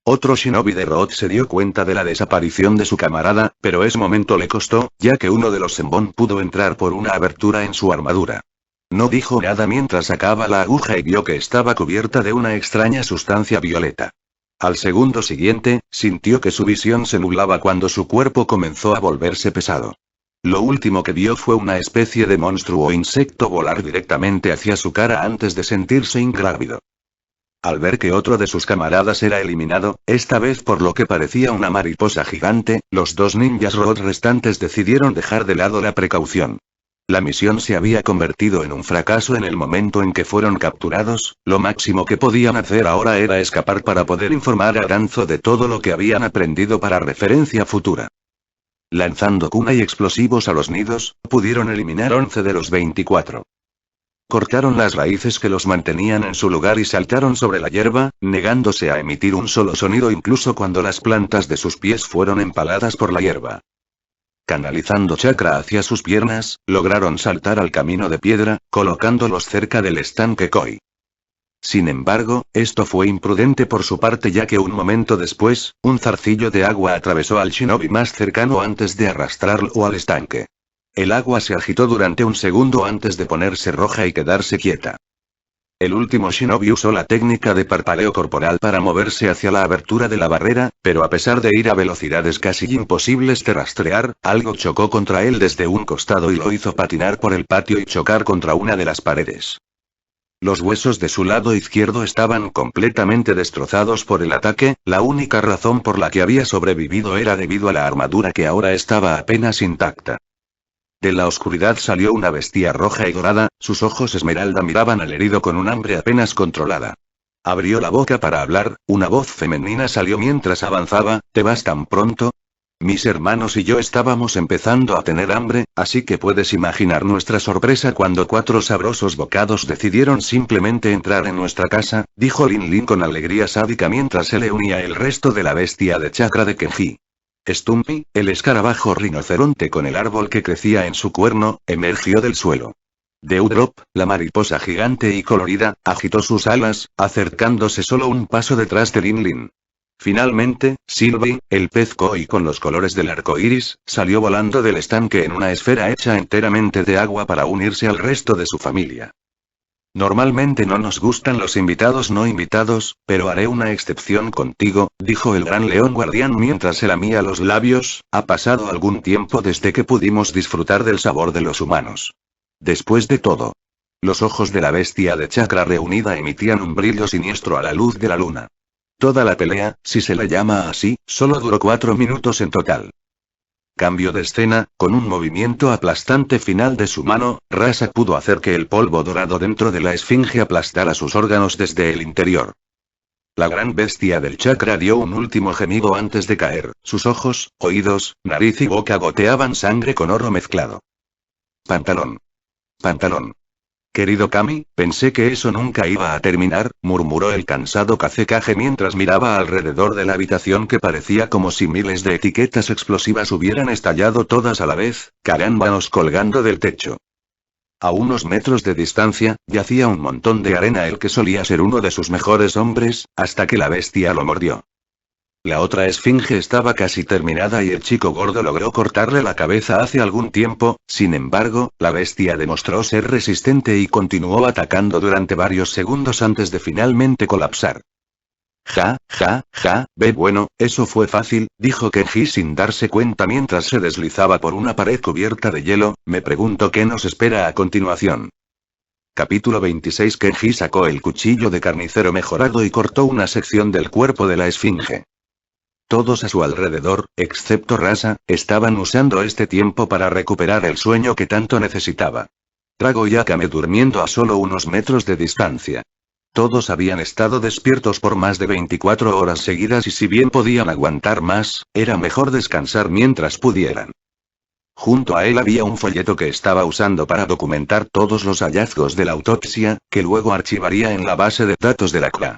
Otro shinobi de Roth se dio cuenta de la desaparición de su camarada, pero ese momento le costó, ya que uno de los Senbon pudo entrar por una abertura en su armadura. No dijo nada mientras sacaba la aguja y vio que estaba cubierta de una extraña sustancia violeta. Al segundo siguiente, sintió que su visión se nublaba cuando su cuerpo comenzó a volverse pesado. Lo último que vio fue una especie de monstruo o insecto volar directamente hacia su cara antes de sentirse ingrávido. Al ver que otro de sus camaradas era eliminado, esta vez por lo que parecía una mariposa gigante, los dos ninjas Roth restantes decidieron dejar de lado la precaución. La misión se había convertido en un fracaso en el momento en que fueron capturados, lo máximo que podían hacer ahora era escapar para poder informar a Danzo de todo lo que habían aprendido para referencia futura. Lanzando kunai explosivos a los nidos, pudieron eliminar 11 de los 24. Cortaron las raíces que los mantenían en su lugar y saltaron sobre la hierba, negándose a emitir un solo sonido incluso cuando las plantas de sus pies fueron empaladas por la hierba. Canalizando chakra hacia sus piernas, lograron saltar al camino de piedra, colocándolos cerca del estanque Koi. Sin embargo, esto fue imprudente por su parte ya que un momento después, un zarcillo de agua atravesó al shinobi más cercano antes de arrastrarlo al estanque. El agua se agitó durante un segundo antes de ponerse roja y quedarse quieta. El último shinobi usó la técnica de parpadeo corporal para moverse hacia la abertura de la barrera, pero a pesar de ir a velocidades casi imposibles de rastrear, algo chocó contra él desde un costado y lo hizo patinar por el patio y chocar contra una de las paredes. Los huesos de su lado izquierdo estaban completamente destrozados por el ataque, la única razón por la que había sobrevivido era debido a la armadura que ahora estaba apenas intacta. De la oscuridad salió una bestia roja y dorada, sus ojos esmeralda miraban al herido con un hambre apenas controlada. Abrió la boca para hablar, una voz femenina salió mientras avanzaba, ¿te vas tan pronto? Mis hermanos y yo estábamos empezando a tener hambre, así que puedes imaginar nuestra sorpresa cuando 4 sabrosos bocados decidieron simplemente entrar en nuestra casa, dijo Lin Lin con alegría sádica mientras se le unía el resto de la bestia de chakra de Kenji. Stumpy, el escarabajo rinoceronte con el árbol que crecía en su cuerno, emergió del suelo. Dewdrop, la mariposa gigante y colorida, agitó sus alas, acercándose solo un paso detrás de Lin Lin. Finalmente, Sylvie, el pez koi con los colores del arco iris, salió volando del estanque en una esfera hecha enteramente de agua para unirse al resto de su familia. Normalmente no nos gustan los invitados no invitados, pero haré una excepción contigo, dijo el gran león guardián mientras se lamía los labios, ha pasado algún tiempo desde que pudimos disfrutar del sabor de los humanos. Después de todo, los ojos de la bestia de chakra reunida emitían un brillo siniestro a la luz de la luna. Toda la pelea, si se la llama así, solo duró 4 minutos en total. Cambio de escena, con un movimiento aplastante final de su mano, Rasa pudo hacer que el polvo dorado dentro de la esfinge aplastara sus órganos desde el interior. La gran bestia del chakra dio un último gemido antes de caer, sus ojos, oídos, nariz y boca goteaban sangre con oro mezclado. Pantalón. Pantalón. Querido Kami, pensé que eso nunca iba a terminar, murmuró el cansado Kazekage mientras miraba alrededor de la habitación que parecía como si miles de etiquetas explosivas hubieran estallado todas a la vez, carámbanos colgando del techo. A unos metros de distancia, yacía un montón de arena el que solía ser uno de sus mejores hombres, hasta que la bestia lo mordió. La otra esfinge estaba casi terminada y el chico gordo logró cortarle la cabeza hace algún tiempo, sin embargo, la bestia demostró ser resistente y continuó atacando durante varios segundos antes de finalmente colapsar. Ja, ja, ja, bueno, eso fue fácil, dijo Kenji sin darse cuenta mientras se deslizaba por una pared cubierta de hielo. Me pregunto qué nos espera a continuación. Capítulo 26. Kenji sacó el cuchillo de carnicero mejorado y cortó una sección del cuerpo de la esfinge. Todos a su alrededor, excepto Rasa, estaban usando este tiempo para recuperar el sueño que tanto necesitaba. Trago y Akame durmiendo a solo unos metros de distancia. Todos habían estado despiertos por más de 24 horas seguidas y si bien podían aguantar más, era mejor descansar mientras pudieran. Junto a él había un folleto que estaba usando para documentar todos los hallazgos de la autopsia, que luego archivaría en la base de datos de la CLA.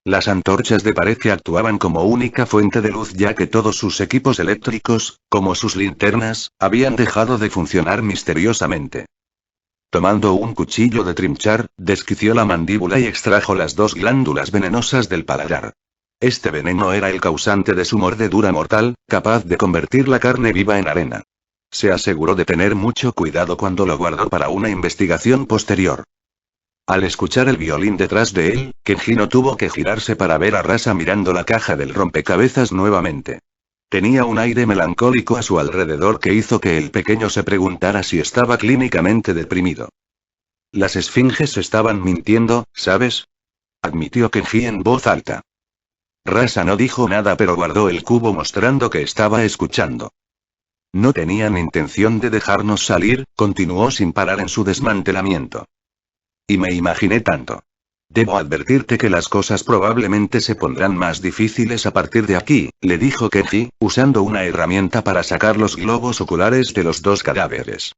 Las antorchas de pared que actuaban como única fuente de luz ya que todos sus equipos eléctricos, como sus linternas, habían dejado de funcionar misteriosamente. Tomando un cuchillo de trinchar, desquició la mandíbula y extrajo las 2 glándulas venenosas del paladar. Este veneno era el causante de su mordedura mortal, capaz de convertir la carne viva en arena. Se aseguró de tener mucho cuidado cuando lo guardó para una investigación posterior. Al escuchar el violín detrás de él, Kenji no tuvo que girarse para ver a Rasa mirando la caja del rompecabezas nuevamente. Tenía un aire melancólico a su alrededor que hizo que el pequeño se preguntara si estaba clínicamente deprimido. Las esfinges estaban mintiendo, ¿sabes? Admitió Kenji en voz alta. Rasa no dijo nada pero guardó el cubo mostrando que estaba escuchando. No tenían intención de dejarnos salir, continuó sin parar en su desmantelamiento. Y me imaginé tanto. Debo advertirte que las cosas probablemente se pondrán más difíciles a partir de aquí, le dijo Kenji, usando una herramienta para sacar los globos oculares de los 2 cadáveres.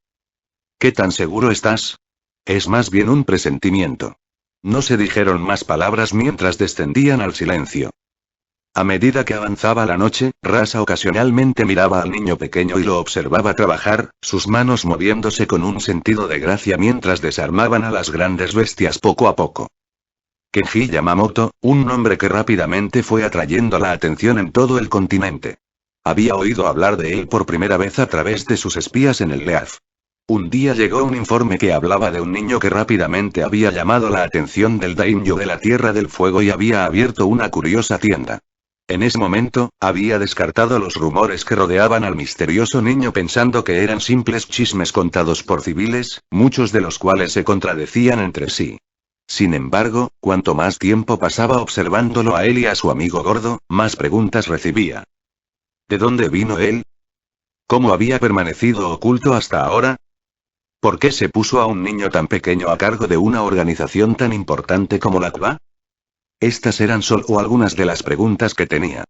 ¿Qué tan seguro estás? Es más bien un presentimiento. No se dijeron más palabras mientras descendían al silencio. A medida que avanzaba la noche, Rasa ocasionalmente miraba al niño pequeño y lo observaba trabajar, sus manos moviéndose con un sentido de gracia mientras desarmaban a las grandes bestias poco a poco. Kenji Yamamoto, un nombre que rápidamente fue atrayendo la atención en todo el continente. Había oído hablar de él por primera vez a través de sus espías en el LEAF. Un día llegó un informe que hablaba de un niño que rápidamente había llamado la atención del daimyo de la Tierra del Fuego y había abierto una curiosa tienda. En ese momento, había descartado los rumores que rodeaban al misterioso niño pensando que eran simples chismes contados por civiles, muchos de los cuales se contradecían entre sí. Sin embargo, cuanto más tiempo pasaba observándolo a él y a su amigo gordo, más preguntas recibía. ¿De dónde vino él? ¿Cómo había permanecido oculto hasta ahora? ¿Por qué se puso a un niño tan pequeño a cargo de una organización tan importante como la CLA? Estas eran solo algunas de las preguntas que tenía.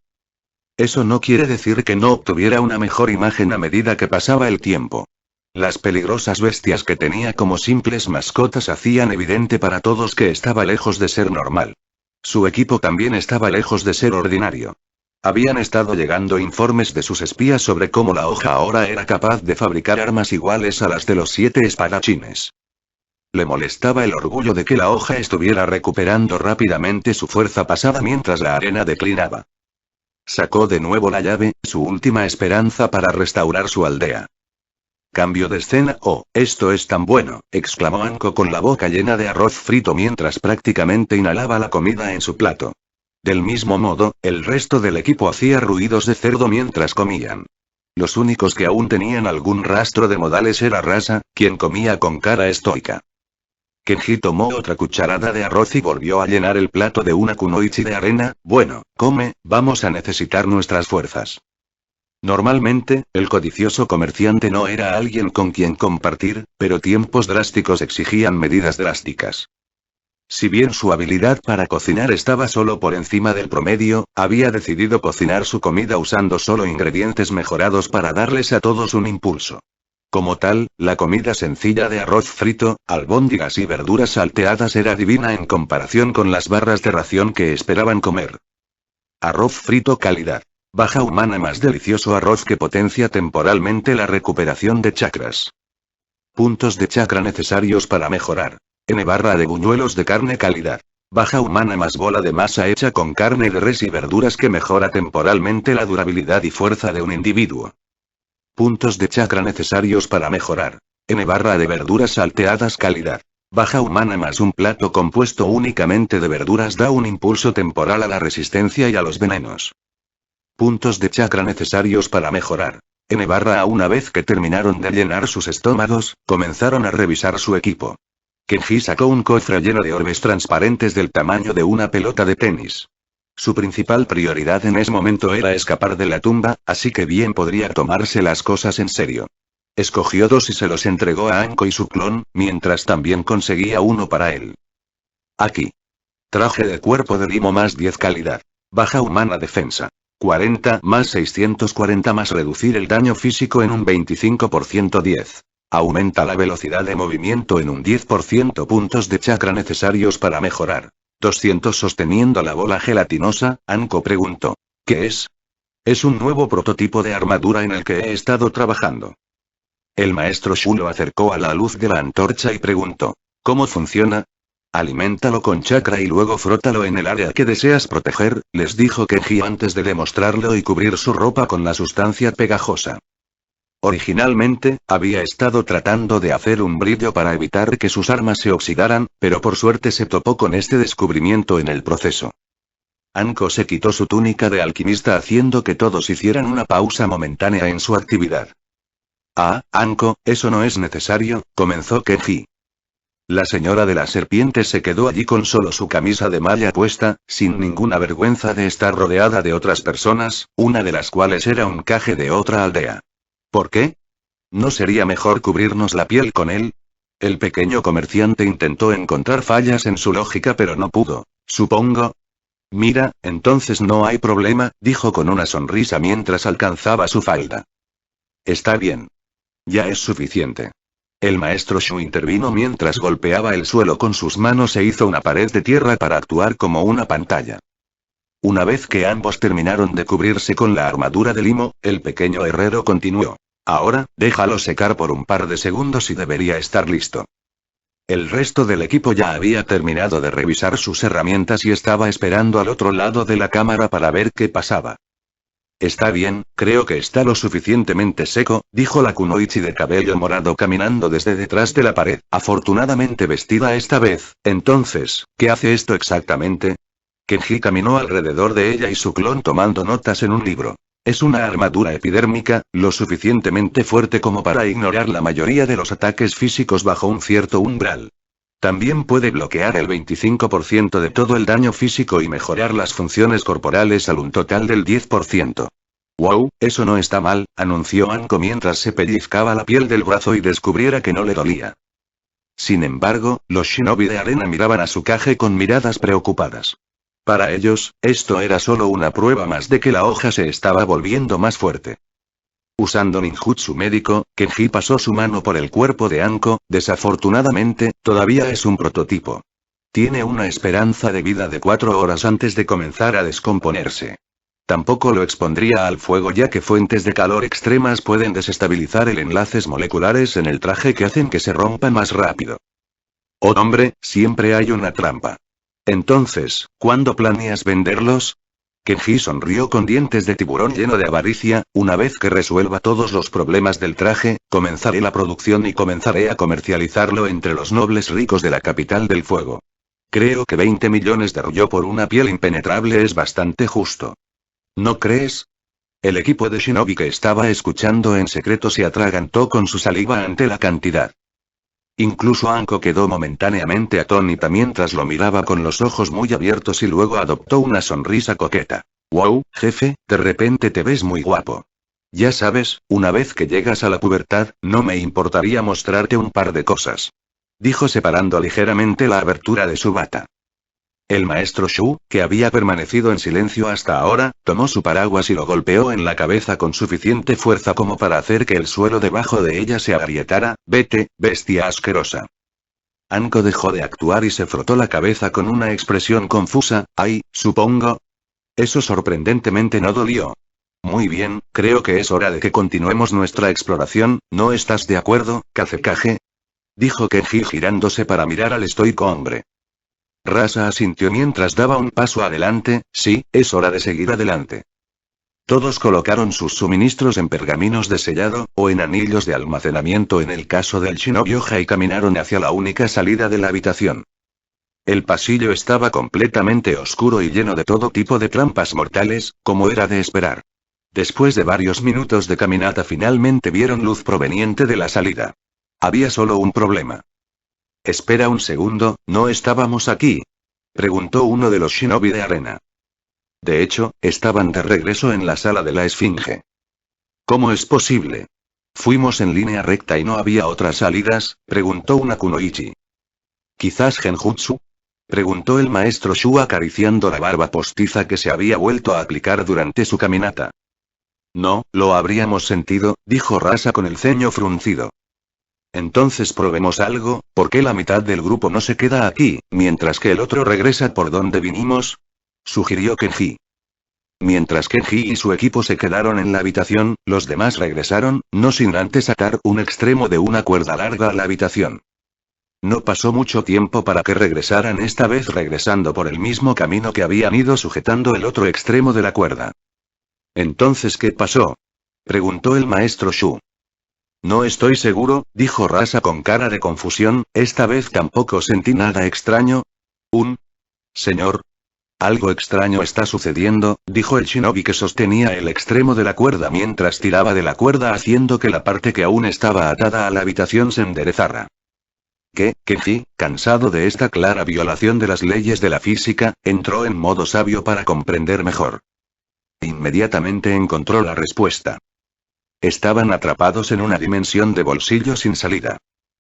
Eso no quiere decir que no obtuviera una mejor imagen a medida que pasaba el tiempo. Las peligrosas bestias que tenía como simples mascotas hacían evidente para todos que estaba lejos de ser normal. Su equipo también estaba lejos de ser ordinario. Habían estado llegando informes de sus espías sobre cómo la hoja ahora era capaz de fabricar armas iguales a las de los 7 espadachines. Le molestaba el orgullo de que la hoja estuviera recuperando rápidamente su fuerza pasada mientras la arena declinaba. Sacó de nuevo la llave, su última esperanza para restaurar su aldea. Cambio de escena. Oh, esto es tan bueno, exclamó Anko con la boca llena de arroz frito mientras prácticamente inhalaba la comida en su plato. Del mismo modo, el resto del equipo hacía ruidos de cerdo mientras comían. Los únicos que aún tenían algún rastro de modales era Rasa, quien comía con cara estoica. Kenji tomó otra cucharada de arroz y volvió a llenar el plato de una kunoichi de arena. Bueno, come, vamos a necesitar nuestras fuerzas. Normalmente, el codicioso comerciante no era alguien con quien compartir, pero tiempos drásticos exigían medidas drásticas. Si bien su habilidad para cocinar estaba solo por encima del promedio, había decidido cocinar su comida usando solo ingredientes mejorados para darles a todos un impulso. Como tal, la comida sencilla de arroz frito, albóndigas y verduras salteadas era divina en comparación con las barras de ración que esperaban comer. Arroz frito calidad baja humana más delicioso arroz que potencia temporalmente la recuperación de chakras. Puntos de chakra necesarios para mejorar. N barra de buñuelos de carne calidad baja humana más bola de masa hecha con carne de res y verduras que mejora temporalmente la durabilidad y fuerza de un individuo. Puntos de chakra necesarios para mejorar. N barra de verduras salteadas calidad Baja humana más un plato compuesto únicamente de verduras da un impulso temporal a la resistencia y a los venenos. Puntos de chakra necesarios para mejorar. N barra una vez que terminaron de llenar sus estómagos, comenzaron a revisar su equipo. Kenji sacó un cofre lleno de orbes transparentes del tamaño de una pelota de tenis. Su principal prioridad en ese momento era escapar de la tumba, así que bien podría tomarse las cosas en serio. Escogió 2 y se los entregó a Anko y su clon, mientras también conseguía uno para él. Aquí. Traje de cuerpo de limo más 10 calidad. Baja humana defensa. 40 más 640 más reducir el daño físico en un 25% 10. Aumenta la velocidad de movimiento en un 10%. Puntos de chakra necesarios para mejorar. 200 sosteniendo la bola gelatinosa, Anko preguntó. ¿Qué es? Es un nuevo prototipo de armadura en el que he estado trabajando. El maestro Shu lo acercó a la luz de la antorcha y preguntó. ¿Cómo funciona? Aliméntalo con chakra y luego frótalo en el área que deseas proteger, les dijo Kenji antes de demostrarlo y cubrir su ropa con la sustancia pegajosa. Originalmente, había estado tratando de hacer un brillo para evitar que sus armas se oxidaran, pero por suerte se topó con este descubrimiento en el proceso. Anko se quitó su túnica de alquimista haciendo que todos hicieran una pausa momentánea en su actividad. Ah, Anko, eso no es necesario, comenzó Kenji. La señora de las serpientes se quedó allí con solo su camisa de malla puesta, sin ninguna vergüenza de estar rodeada de otras personas, una de las cuales era un caje de otra aldea. ¿Por qué? ¿No sería mejor cubrirnos la piel con él? El pequeño comerciante intentó encontrar fallas en su lógica pero no pudo, supongo. Mira, entonces no hay problema, dijo con una sonrisa mientras alcanzaba su falda. Está bien. Ya es suficiente. El maestro Shu intervino mientras golpeaba el suelo con sus manos e hizo una pared de tierra para actuar como una pantalla. Una vez que ambos terminaron de cubrirse con la armadura de limo, el pequeño herrero continuó. Ahora, déjalo secar por un par de segundos y debería estar listo. El resto del equipo ya había terminado de revisar sus herramientas y estaba esperando al otro lado de la cámara para ver qué pasaba. Está bien, creo que está lo suficientemente seco, dijo la kunoichi de cabello morado caminando desde detrás de la pared, afortunadamente vestida esta vez. Entonces, ¿qué hace esto exactamente? Kenji caminó alrededor de ella y su clon tomando notas en un libro. Es una armadura epidérmica, lo suficientemente fuerte como para ignorar la mayoría de los ataques físicos bajo un cierto umbral. También puede bloquear el 25% de todo el daño físico y mejorar las funciones corporales al un total del 10%. Wow, eso no está mal, anunció Anko mientras se pellizcaba la piel del brazo y descubriera que no le dolía. Sin embargo, los shinobi de arena miraban a su caje con miradas preocupadas. Para ellos, esto era solo una prueba más de que la hoja se estaba volviendo más fuerte. Usando ninjutsu médico, Kenji pasó su mano por el cuerpo de Anko, desafortunadamente, todavía es un prototipo. Tiene una esperanza de vida de 4 horas antes de comenzar a descomponerse. Tampoco lo expondría al fuego ya que fuentes de calor extremas pueden desestabilizar el enlaces moleculares en el traje que hacen que se rompa más rápido. Oh hombre, siempre hay una trampa. Entonces, ¿cuándo planeas venderlos? Kenji sonrió con dientes de tiburón lleno de avaricia. Una vez que resuelva todos los problemas del traje, comenzaré la producción y comenzaré a comercializarlo entre los nobles ricos de la capital del fuego. Creo que 20 millones de ryō por una piel impenetrable es bastante justo. ¿No crees? El equipo de shinobi que estaba escuchando en secreto se atragantó con su saliva ante la cantidad. Incluso Anko quedó momentáneamente atónita mientras lo miraba con los ojos muy abiertos y luego adoptó una sonrisa coqueta. Wow, jefe, de repente te ves muy guapo. Ya sabes, una vez que llegas a la pubertad, no me importaría mostrarte un par de cosas. Dijo separando ligeramente la abertura de su bata. El maestro Shu, que había permanecido en silencio hasta ahora, tomó su paraguas y lo golpeó en la cabeza con suficiente fuerza como para hacer que el suelo debajo de ella se agrietara. Vete, bestia asquerosa. Anko dejó de actuar y se frotó la cabeza con una expresión confusa. Ay, supongo. Eso sorprendentemente no dolió. Muy bien, creo que es hora de que continuemos nuestra exploración, ¿no estás de acuerdo, Kazekage? Dijo Kenji girándose para mirar al estoico hombre. Rasa asintió mientras daba un paso adelante. Sí, es hora de seguir adelante. Todos colocaron sus suministros en pergaminos de sellado, o en anillos de almacenamiento en el caso del shinobi hoja y caminaron hacia la única salida de la habitación. El pasillo estaba completamente oscuro y lleno de todo tipo de trampas mortales, como era de esperar. Después de varios minutos de caminata finalmente vieron luz proveniente de la salida. Había solo un problema. Espera un segundo, ¿no estábamos aquí?, preguntó uno de los shinobi de arena. De hecho, estaban de regreso en la sala de la Esfinge. ¿Cómo es posible? ¿Fuimos en línea recta y no había otras salidas?, preguntó una kunoichi. ¿Quizás genjutsu?, preguntó el maestro Shu acariciando la barba postiza que se había vuelto a aplicar durante su caminata. No, lo habríamos sentido, dijo Rasa con el ceño fruncido. Entonces probemos algo, ¿por qué la mitad del grupo no se queda aquí, mientras que el otro regresa por donde vinimos?, sugirió Kenji. Mientras Kenji y su equipo se quedaron en la habitación, los demás regresaron, no sin antes atar un extremo de una cuerda larga a la habitación. No pasó mucho tiempo para que regresaran, esta vez regresando por el mismo camino que habían ido sujetando el otro extremo de la cuerda. ¿Entonces qué pasó?, preguntó el maestro Shu. No estoy seguro, dijo Rasa con cara de confusión, esta vez tampoco sentí nada extraño. Señor. Algo extraño está sucediendo, dijo el shinobi que sostenía el extremo de la cuerda mientras tiraba de la cuerda haciendo que la parte que aún estaba atada a la habitación se enderezara. Kenji, cansado de esta clara violación de las leyes de la física, entró en modo sabio para comprender mejor. Inmediatamente encontró la respuesta. Estaban atrapados en una dimensión de bolsillo sin salida.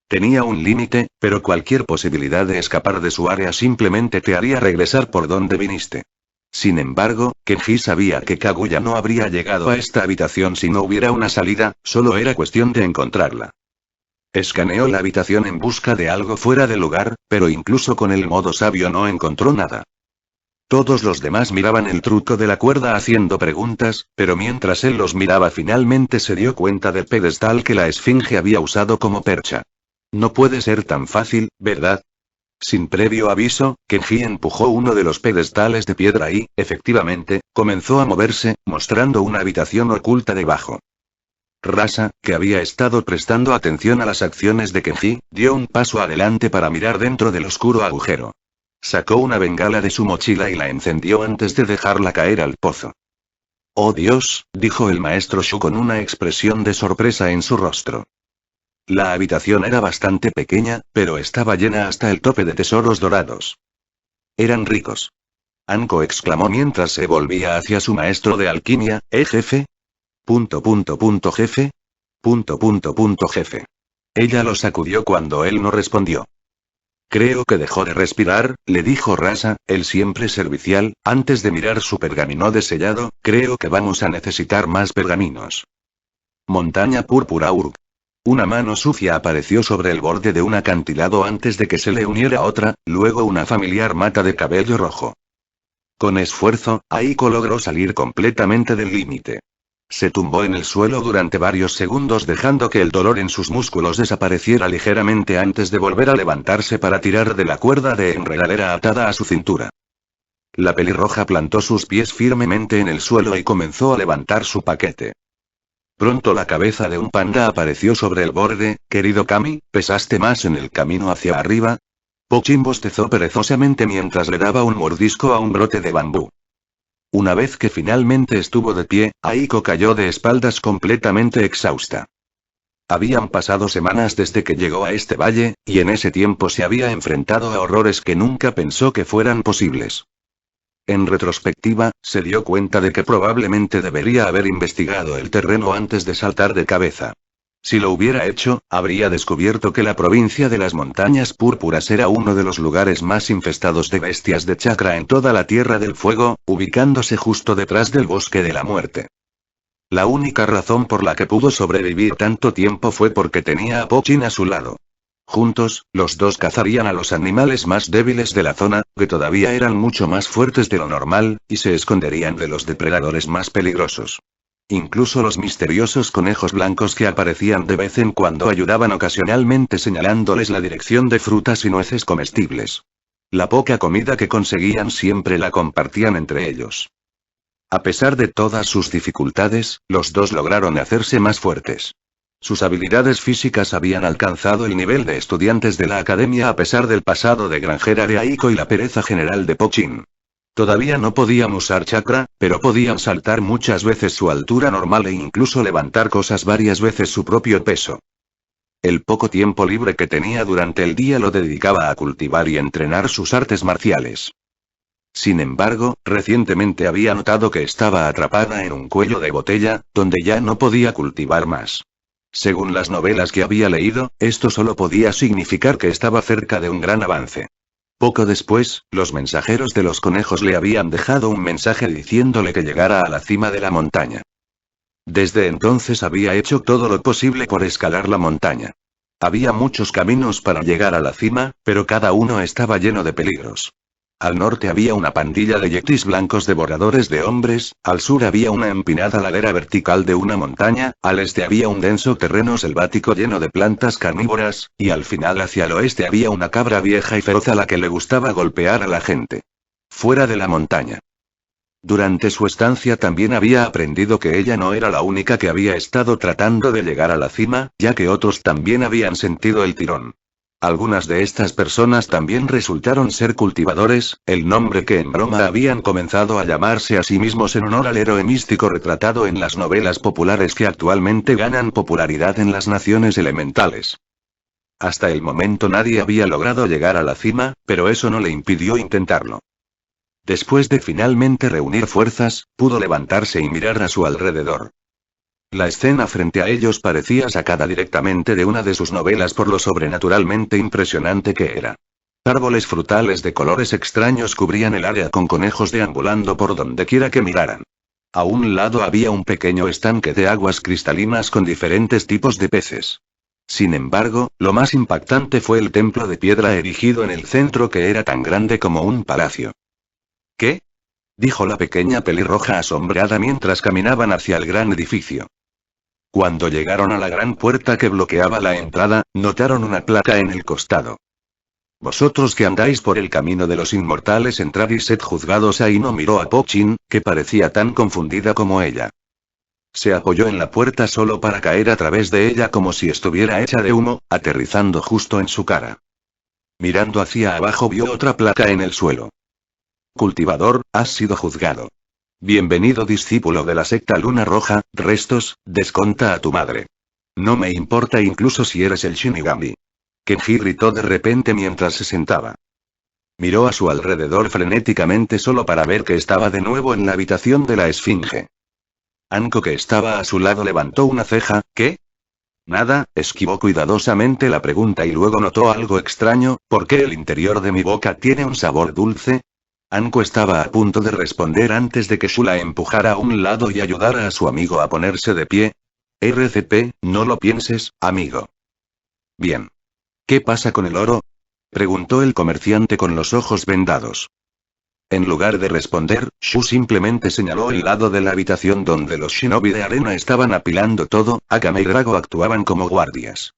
Tenía un límite, pero cualquier posibilidad de escapar de su área simplemente te haría regresar por donde viniste. Sin embargo, Kenji sabía que Kaguya no habría llegado a esta habitación si no hubiera una salida, solo era cuestión de encontrarla. Escaneó la habitación en busca de algo fuera de lugar, pero incluso con el modo sabio no encontró nada. Todos los demás miraban el truco de la cuerda haciendo preguntas, pero mientras él los miraba finalmente se dio cuenta del pedestal que la esfinge había usado como percha. No puede ser tan fácil, ¿verdad? Sin previo aviso, Kenji empujó uno de los pedestales de piedra y, efectivamente, comenzó a moverse, mostrando una habitación oculta debajo. Rasa, que había estado prestando atención a las acciones de Kenji, dio un paso adelante para mirar dentro del oscuro agujero. Sacó una bengala de su mochila y la encendió antes de dejarla caer al pozo. «Oh Dios», dijo el maestro Shu con una expresión de sorpresa en su rostro. La habitación era bastante pequeña, pero estaba llena hasta el tope de tesoros dorados. Eran ricos. Anko exclamó mientras se volvía hacia su maestro de alquimia, jefe? Jefe. Jefe. Ella lo sacudió cuando él no respondió. Creo que dejó de respirar, le dijo Rasa, el siempre servicial, antes de mirar su pergamino de sellado, creo que vamos a necesitar más pergaminos. Montaña púrpura Uruk. Una mano sucia apareció sobre el borde de un acantilado antes de que se le uniera otra, luego una familiar mata de cabello rojo. Con esfuerzo, Aiko logró salir completamente del límite. Se tumbó en el suelo durante varios segundos dejando que el dolor en sus músculos desapareciera ligeramente antes de volver a levantarse para tirar de la cuerda de enredadera atada a su cintura. La pelirroja plantó sus pies firmemente en el suelo y comenzó a levantar su paquete. Pronto la cabeza de un panda apareció sobre el borde. «Querido Kami, ¿pesaste más en el camino hacia arriba?» Pochin bostezó perezosamente mientras le daba un mordisco a un brote de bambú. Una vez que finalmente estuvo de pie, Aiko cayó de espaldas completamente exhausta. Habían pasado semanas desde que llegó a este valle, y en ese tiempo se había enfrentado a horrores que nunca pensó que fueran posibles. En retrospectiva, se dio cuenta de que probablemente debería haber investigado el terreno antes de saltar de cabeza. Si lo hubiera hecho, habría descubierto que la provincia de las montañas púrpuras era uno de los lugares más infestados de bestias de chakra en toda la Tierra del Fuego, ubicándose justo detrás del bosque de la muerte. La única razón por la que pudo sobrevivir tanto tiempo fue porque tenía a Pochin a su lado. Juntos, los dos cazarían a los animales más débiles de la zona, que todavía eran mucho más fuertes de lo normal, y se esconderían de los depredadores más peligrosos. Incluso los misteriosos conejos blancos que aparecían de vez en cuando ayudaban ocasionalmente señalándoles la dirección de frutas y nueces comestibles. La poca comida que conseguían siempre la compartían entre ellos. A pesar de todas sus dificultades, los dos lograron hacerse más fuertes. Sus habilidades físicas habían alcanzado el nivel de estudiantes de la academia a pesar del pasado de granjera de Aiko y la pereza general de Pochin. Todavía no podían usar chakra, pero podían saltar muchas veces su altura normal e incluso levantar cosas varias veces su propio peso. El poco tiempo libre que tenía durante el día lo dedicaba a cultivar y entrenar sus artes marciales. Sin embargo, recientemente había notado que estaba atrapada en un cuello de botella, donde ya no podía cultivar más. Según las novelas que había leído, esto solo podía significar que estaba cerca de un gran avance. Poco después, los mensajeros de los conejos le habían dejado un mensaje diciéndole que llegara a la cima de la montaña. Desde entonces había hecho todo lo posible por escalar la montaña. Había muchos caminos para llegar a la cima, pero cada uno estaba lleno de peligros. Al norte había una pandilla de yetis blancos devoradores de hombres, al sur había una empinada ladera vertical de una montaña, al este había un denso terreno selvático lleno de plantas carnívoras, y al final hacia el oeste había una cabra vieja y feroz a la que le gustaba golpear a la gente. Fuera de la montaña. Durante su estancia también había aprendido que ella no era la única que había estado tratando de llegar a la cima, ya que otros también habían sentido el tirón. Algunas de estas personas también resultaron ser cultivadores, el nombre que en broma habían comenzado a llamarse a sí mismos en honor al héroe místico retratado en las novelas populares que actualmente ganan popularidad en las naciones elementales. Hasta el momento nadie había logrado llegar a la cima, pero eso no le impidió intentarlo. Después de finalmente reunir fuerzas, pudo levantarse y mirar a su alrededor. La escena frente a ellos parecía sacada directamente de una de sus novelas por lo sobrenaturalmente impresionante que era. Árboles frutales de colores extraños cubrían el área con conejos deambulando por donde quiera que miraran. A un lado había un pequeño estanque de aguas cristalinas con diferentes tipos de peces. Sin embargo, lo más impactante fue el templo de piedra erigido en el centro que era tan grande como un palacio. ¿Qué? Dijo la pequeña pelirroja asombrada mientras caminaban hacia el gran edificio. Cuando llegaron a la gran puerta que bloqueaba la entrada, notaron una placa en el costado. Vosotros que andáis por el camino de los inmortales entrad y sed juzgados. Aino miró a Pochin, que parecía tan confundida como ella. Se apoyó en la puerta solo para caer a través de ella como si estuviera hecha de humo, aterrizando justo en su cara. Mirando hacia abajo vio otra placa en el suelo. Cultivador, has sido juzgado. Bienvenido discípulo de la secta Luna Roja, restos, desconta a tu madre. No me importa incluso si eres el Shinigami. Kenji gritó de repente mientras se sentaba. Miró a su alrededor frenéticamente solo para ver que estaba de nuevo en la habitación de la Esfinge. Anko, que estaba a su lado, levantó una ceja. ¿Qué? Nada, esquivó cuidadosamente la pregunta y luego notó algo extraño. ¿Por qué el interior de mi boca tiene un sabor dulce? Anko estaba a punto de responder antes de que Shu la empujara a un lado y ayudara a su amigo a ponerse de pie. RCP, no lo pienses, amigo. Bien. ¿Qué pasa con el oro? Preguntó el comerciante con los ojos vendados. En lugar de responder, Shu simplemente señaló el lado de la habitación donde los shinobi de arena estaban apilando todo. Akame y Drago actuaban como guardias.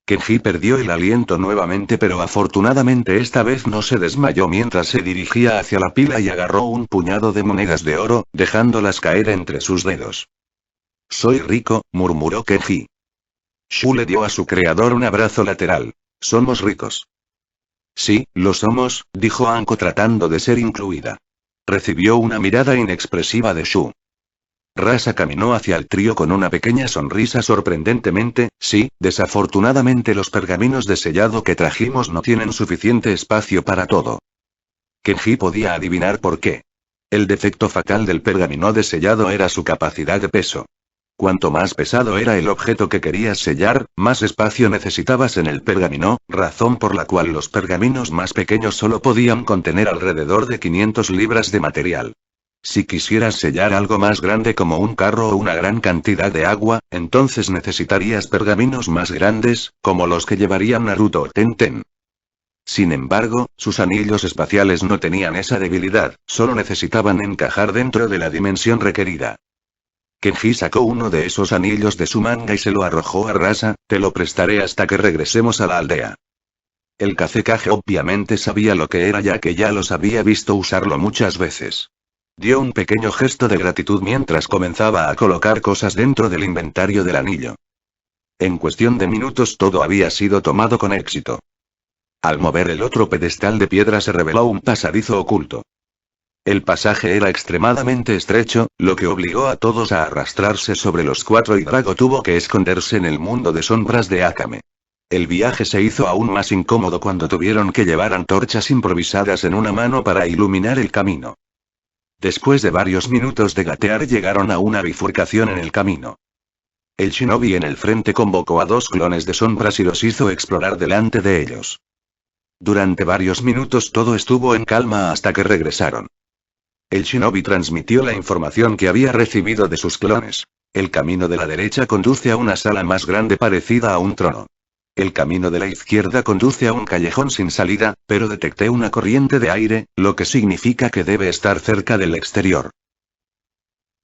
Kenji perdió el aliento nuevamente, pero afortunadamente esta vez no se desmayó mientras se dirigía hacia la pila y agarró un puñado de monedas de oro, dejándolas caer entre sus dedos. Soy rico, murmuró Kenji. Shu le dio a su creador un abrazo lateral. Somos ricos. Sí, lo somos, dijo Anko tratando de ser incluida. Recibió una mirada inexpresiva de Shu. Rasa caminó hacia el trío con una pequeña sonrisa. Sorprendentemente, sí, desafortunadamente los pergaminos de sellado que trajimos no tienen suficiente espacio para todo. Kenji podía adivinar por qué. El defecto fatal del pergamino de sellado era su capacidad de peso. Cuanto más pesado era el objeto que querías sellar, más espacio necesitabas en el pergamino, razón por la cual los pergaminos más pequeños solo podían contener alrededor de 500 libras de material. Si quisieras sellar algo más grande como un carro o una gran cantidad de agua, entonces necesitarías pergaminos más grandes, como los que llevarían Naruto o Tenten. Sin embargo, sus anillos espaciales no tenían esa debilidad, solo necesitaban encajar dentro de la dimensión requerida. Kenji sacó uno de esos anillos de su manga y se lo arrojó a Rasa. Te lo prestaré hasta que regresemos a la aldea. El Kazekage obviamente sabía lo que era, ya que ya los había visto usarlo muchas veces. Dio un pequeño gesto de gratitud mientras comenzaba a colocar cosas dentro del inventario del anillo. En cuestión de minutos todo había sido tomado con éxito. Al mover el otro pedestal de piedra se reveló un pasadizo oculto. El pasaje era extremadamente estrecho, lo que obligó a todos a arrastrarse sobre los cuatro y Drago tuvo que esconderse en el mundo de sombras de Akame. El viaje se hizo aún más incómodo cuando tuvieron que llevar antorchas improvisadas en una mano para iluminar el camino. Después de varios minutos de gatear llegaron a una bifurcación en el camino. El shinobi en el frente convocó a dos clones de sombras y los hizo explorar delante de ellos. Durante varios minutos todo estuvo en calma hasta que regresaron. El shinobi transmitió la información que había recibido de sus clones. El camino de la derecha conduce a una sala más grande parecida a un trono. El camino de la izquierda conduce a un callejón sin salida, pero detecté una corriente de aire, lo que significa que debe estar cerca del exterior.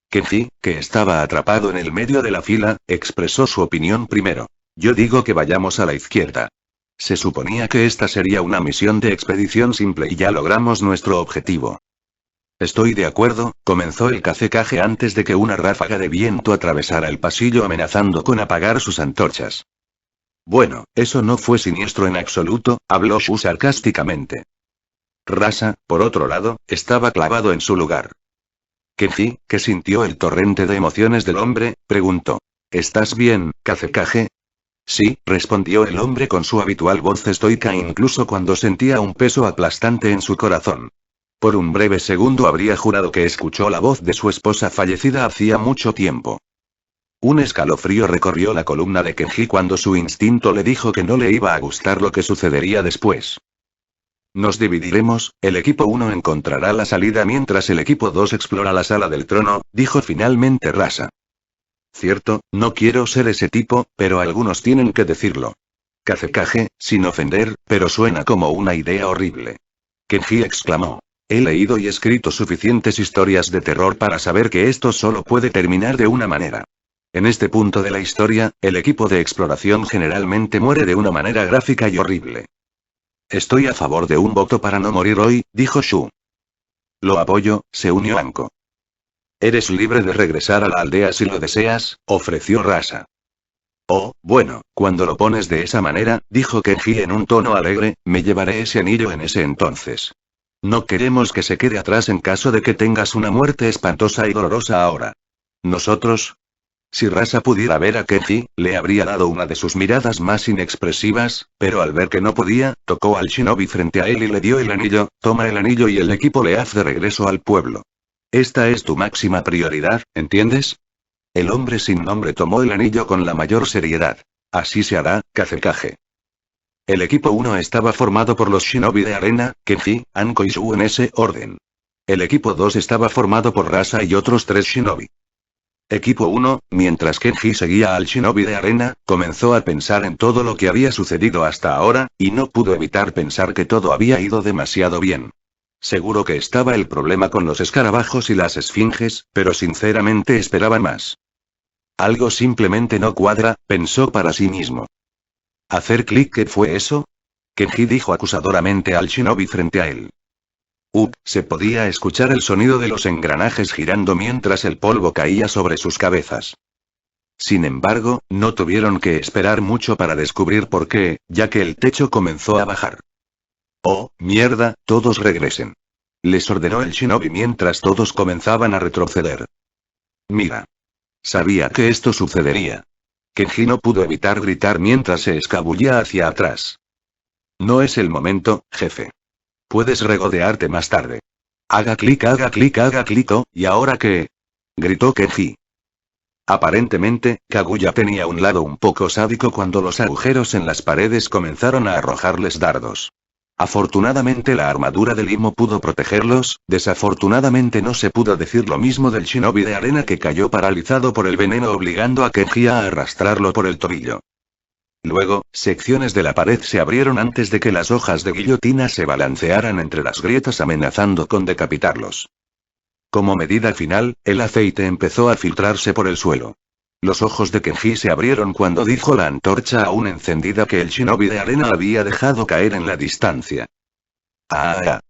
Kenji, que estaba atrapado en el medio de la fila, expresó su opinión primero. Yo digo que vayamos a la izquierda. Se suponía que esta sería una misión de expedición simple y ya logramos nuestro objetivo. Estoy de acuerdo, comenzó el Kazekage antes de que una ráfaga de viento atravesara el pasillo amenazando con apagar sus antorchas. Bueno, eso no fue siniestro en absoluto, habló Shu sarcásticamente. Rasa, por otro lado, estaba clavado en su lugar. Kenji, que sintió el torrente de emociones del hombre, preguntó. ¿Estás bien, Kazekage? Sí, respondió el hombre con su habitual voz estoica incluso cuando sentía un peso aplastante en su corazón. Por un breve segundo habría jurado que escuchó la voz de su esposa fallecida hacía mucho tiempo. Un escalofrío recorrió la columna de Kenji cuando su instinto le dijo que no le iba a gustar lo que sucedería después. Nos dividiremos, el equipo 1 encontrará la salida mientras el equipo 2 explora la sala del trono, dijo finalmente Rasa. Cierto, no quiero ser ese tipo, pero algunos tienen que decirlo. Kazekage, sin ofender, pero suena como una idea horrible. Kenji exclamó. He leído y escrito suficientes historias de terror para saber que esto solo puede terminar de una manera. En este punto de la historia, el equipo de exploración generalmente muere de una manera gráfica y horrible. Estoy a favor de un voto para no morir hoy, dijo Shu. Lo apoyo, se unió Anko. Eres libre de regresar a la aldea si lo deseas, ofreció Rasa. Oh, bueno, cuando lo pones de esa manera, dijo Kenji en un tono alegre, me llevaré ese anillo en ese entonces. No queremos que se quede atrás en caso de que tengas una muerte espantosa y dolorosa ahora. ¿Nosotros? Si Rasa pudiera ver a Kenji, le habría dado una de sus miradas más inexpresivas, pero al ver que no podía, tocó al shinobi frente a él y le dio el anillo, toma el anillo y el equipo le hace de regreso al pueblo. Esta es tu máxima prioridad, ¿entiendes? El hombre sin nombre tomó el anillo con la mayor seriedad. Así se hará, Kazekage. El equipo 1 estaba formado por los shinobi de arena, Kenji, Anko y Shu en ese orden. El equipo 2 estaba formado por Rasa y otros 3 shinobi. Equipo 1, mientras Kenji seguía al shinobi de arena, comenzó a pensar en todo lo que había sucedido hasta ahora, y no pudo evitar pensar que todo había ido demasiado bien. Seguro que estaba el problema con los escarabajos y las esfinges, pero sinceramente esperaba más. Algo simplemente no cuadra, pensó para sí mismo. ¿Hacer clic qué fue eso? Kenji dijo acusadoramente al shinobi frente a él. Se podía escuchar el sonido de los engranajes girando mientras el polvo caía sobre sus cabezas. Sin embargo, no tuvieron que esperar mucho para descubrir por qué, ya que el techo comenzó a bajar. Oh, mierda, todos regresen. Les ordenó el shinobi mientras todos comenzaban a retroceder. Mira. Sabía que esto sucedería. Kenji no pudo evitar gritar mientras se escabullía hacia atrás. No es el momento, jefe. Puedes regodearte más tarde. Haga clic, oh, ¿y ahora qué? Gritó Kenji. Aparentemente, Kaguya tenía un lado un poco sádico cuando los agujeros en las paredes comenzaron a arrojarles dardos. Afortunadamente la armadura de Limo pudo protegerlos, desafortunadamente no se pudo decir lo mismo del shinobi de arena que cayó paralizado por el veneno obligando a Kenji a arrastrarlo por el tobillo. Luego, secciones de la pared se abrieron antes de que las hojas de guillotina se balancearan entre las grietas amenazando con decapitarlos. Como medida final, el aceite empezó a filtrarse por el suelo. Los ojos de Kenji se abrieron cuando dijo la antorcha aún encendida que el shinobi de arena había dejado caer en la distancia. ¡Ah!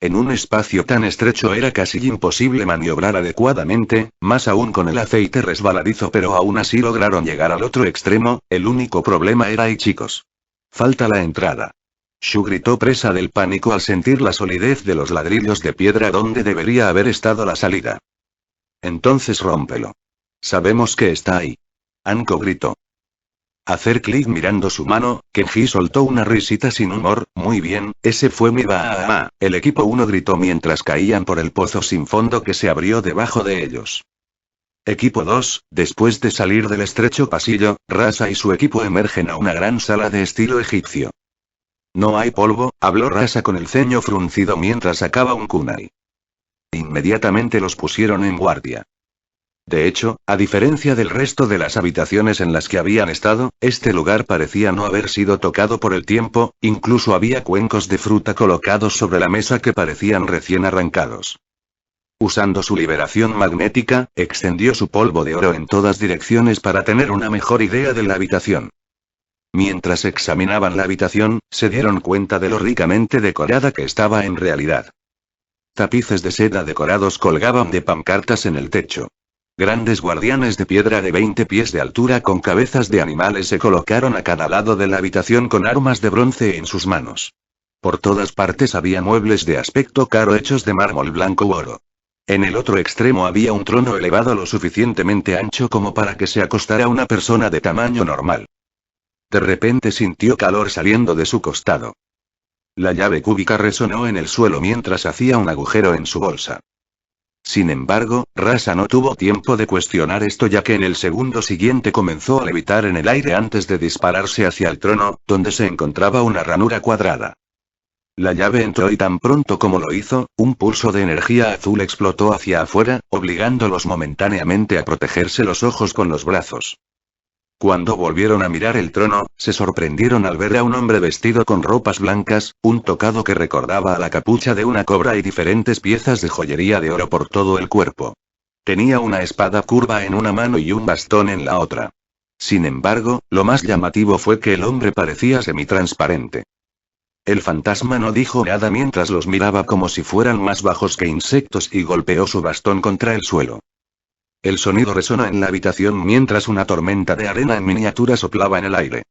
En un espacio tan estrecho era casi imposible maniobrar adecuadamente, más aún con el aceite resbaladizo, pero aún así lograron llegar al otro extremo. El único problema era ahí, chicos. Falta la entrada. Shu gritó, presa del pánico al sentir la solidez de los ladrillos de piedra donde debería haber estado la salida. Entonces rómpelo. Sabemos que está ahí. Anko gritó. Hacer clic mirando su mano, Kenji soltó una risita sin humor. Muy bien, ese fue mi ba. El equipo 1 gritó mientras caían por el pozo sin fondo que se abrió debajo de ellos. Equipo 2, después de salir del estrecho pasillo, Rasa y su equipo emergen a una gran sala de estilo egipcio. No hay polvo, habló Rasa con el ceño fruncido mientras sacaba un kunai. Inmediatamente los pusieron en guardia. De hecho, a diferencia del resto de las habitaciones en las que habían estado, este lugar parecía no haber sido tocado por el tiempo, incluso había cuencos de fruta colocados sobre la mesa que parecían recién arrancados. Usando su liberación magnética, extendió su polvo de oro en todas direcciones para tener una mejor idea de la habitación. Mientras examinaban la habitación, se dieron cuenta de lo ricamente decorada que estaba en realidad. Tapices de seda decorados colgaban de pancartas en el techo. Grandes guardianes de piedra de 20 pies de altura con cabezas de animales se colocaron a cada lado de la habitación con armas de bronce en sus manos. Por todas partes había muebles de aspecto caro hechos de mármol blanco u oro. En el otro extremo había un trono elevado lo suficientemente ancho como para que se acostara una persona de tamaño normal. De repente sintió calor saliendo de su costado. La llave cúbica resonó en el suelo mientras hacía un agujero en su bolsa. Sin embargo, Rasa no tuvo tiempo de cuestionar esto ya que en el segundo siguiente comenzó a levitar en el aire antes de dispararse hacia el trono, donde se encontraba una ranura cuadrada. La llave entró y tan pronto como lo hizo, un pulso de energía azul explotó hacia afuera, obligándolos momentáneamente a protegerse los ojos con los brazos. Cuando volvieron a mirar el trono, se sorprendieron al ver a un hombre vestido con ropas blancas, un tocado que recordaba a la capucha de una cobra y diferentes piezas de joyería de oro por todo el cuerpo. Tenía una espada curva en una mano y un bastón en la otra. Sin embargo, lo más llamativo fue que el hombre parecía semitransparente. El fantasma no dijo nada mientras los miraba como si fueran más bajos que insectos y golpeó su bastón contra el suelo. El sonido resonó en la habitación mientras una tormenta de arena en miniatura soplaba en el aire.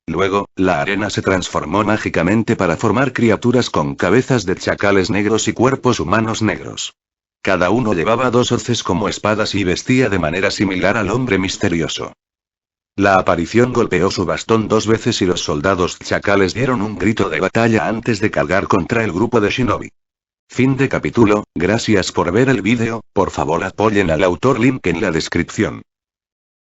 Luego, la arena se transformó mágicamente para formar criaturas con cabezas de chacales negros y cuerpos humanos negros. Cada uno llevaba 2 hoces como espadas y vestía de manera similar al hombre misterioso. La aparición golpeó su bastón 2 veces y los soldados chacales dieron un grito de batalla antes de cargar contra el grupo de shinobi. Fin de capítulo. Gracias por ver el vídeo, por favor apoyen al autor, link en la descripción.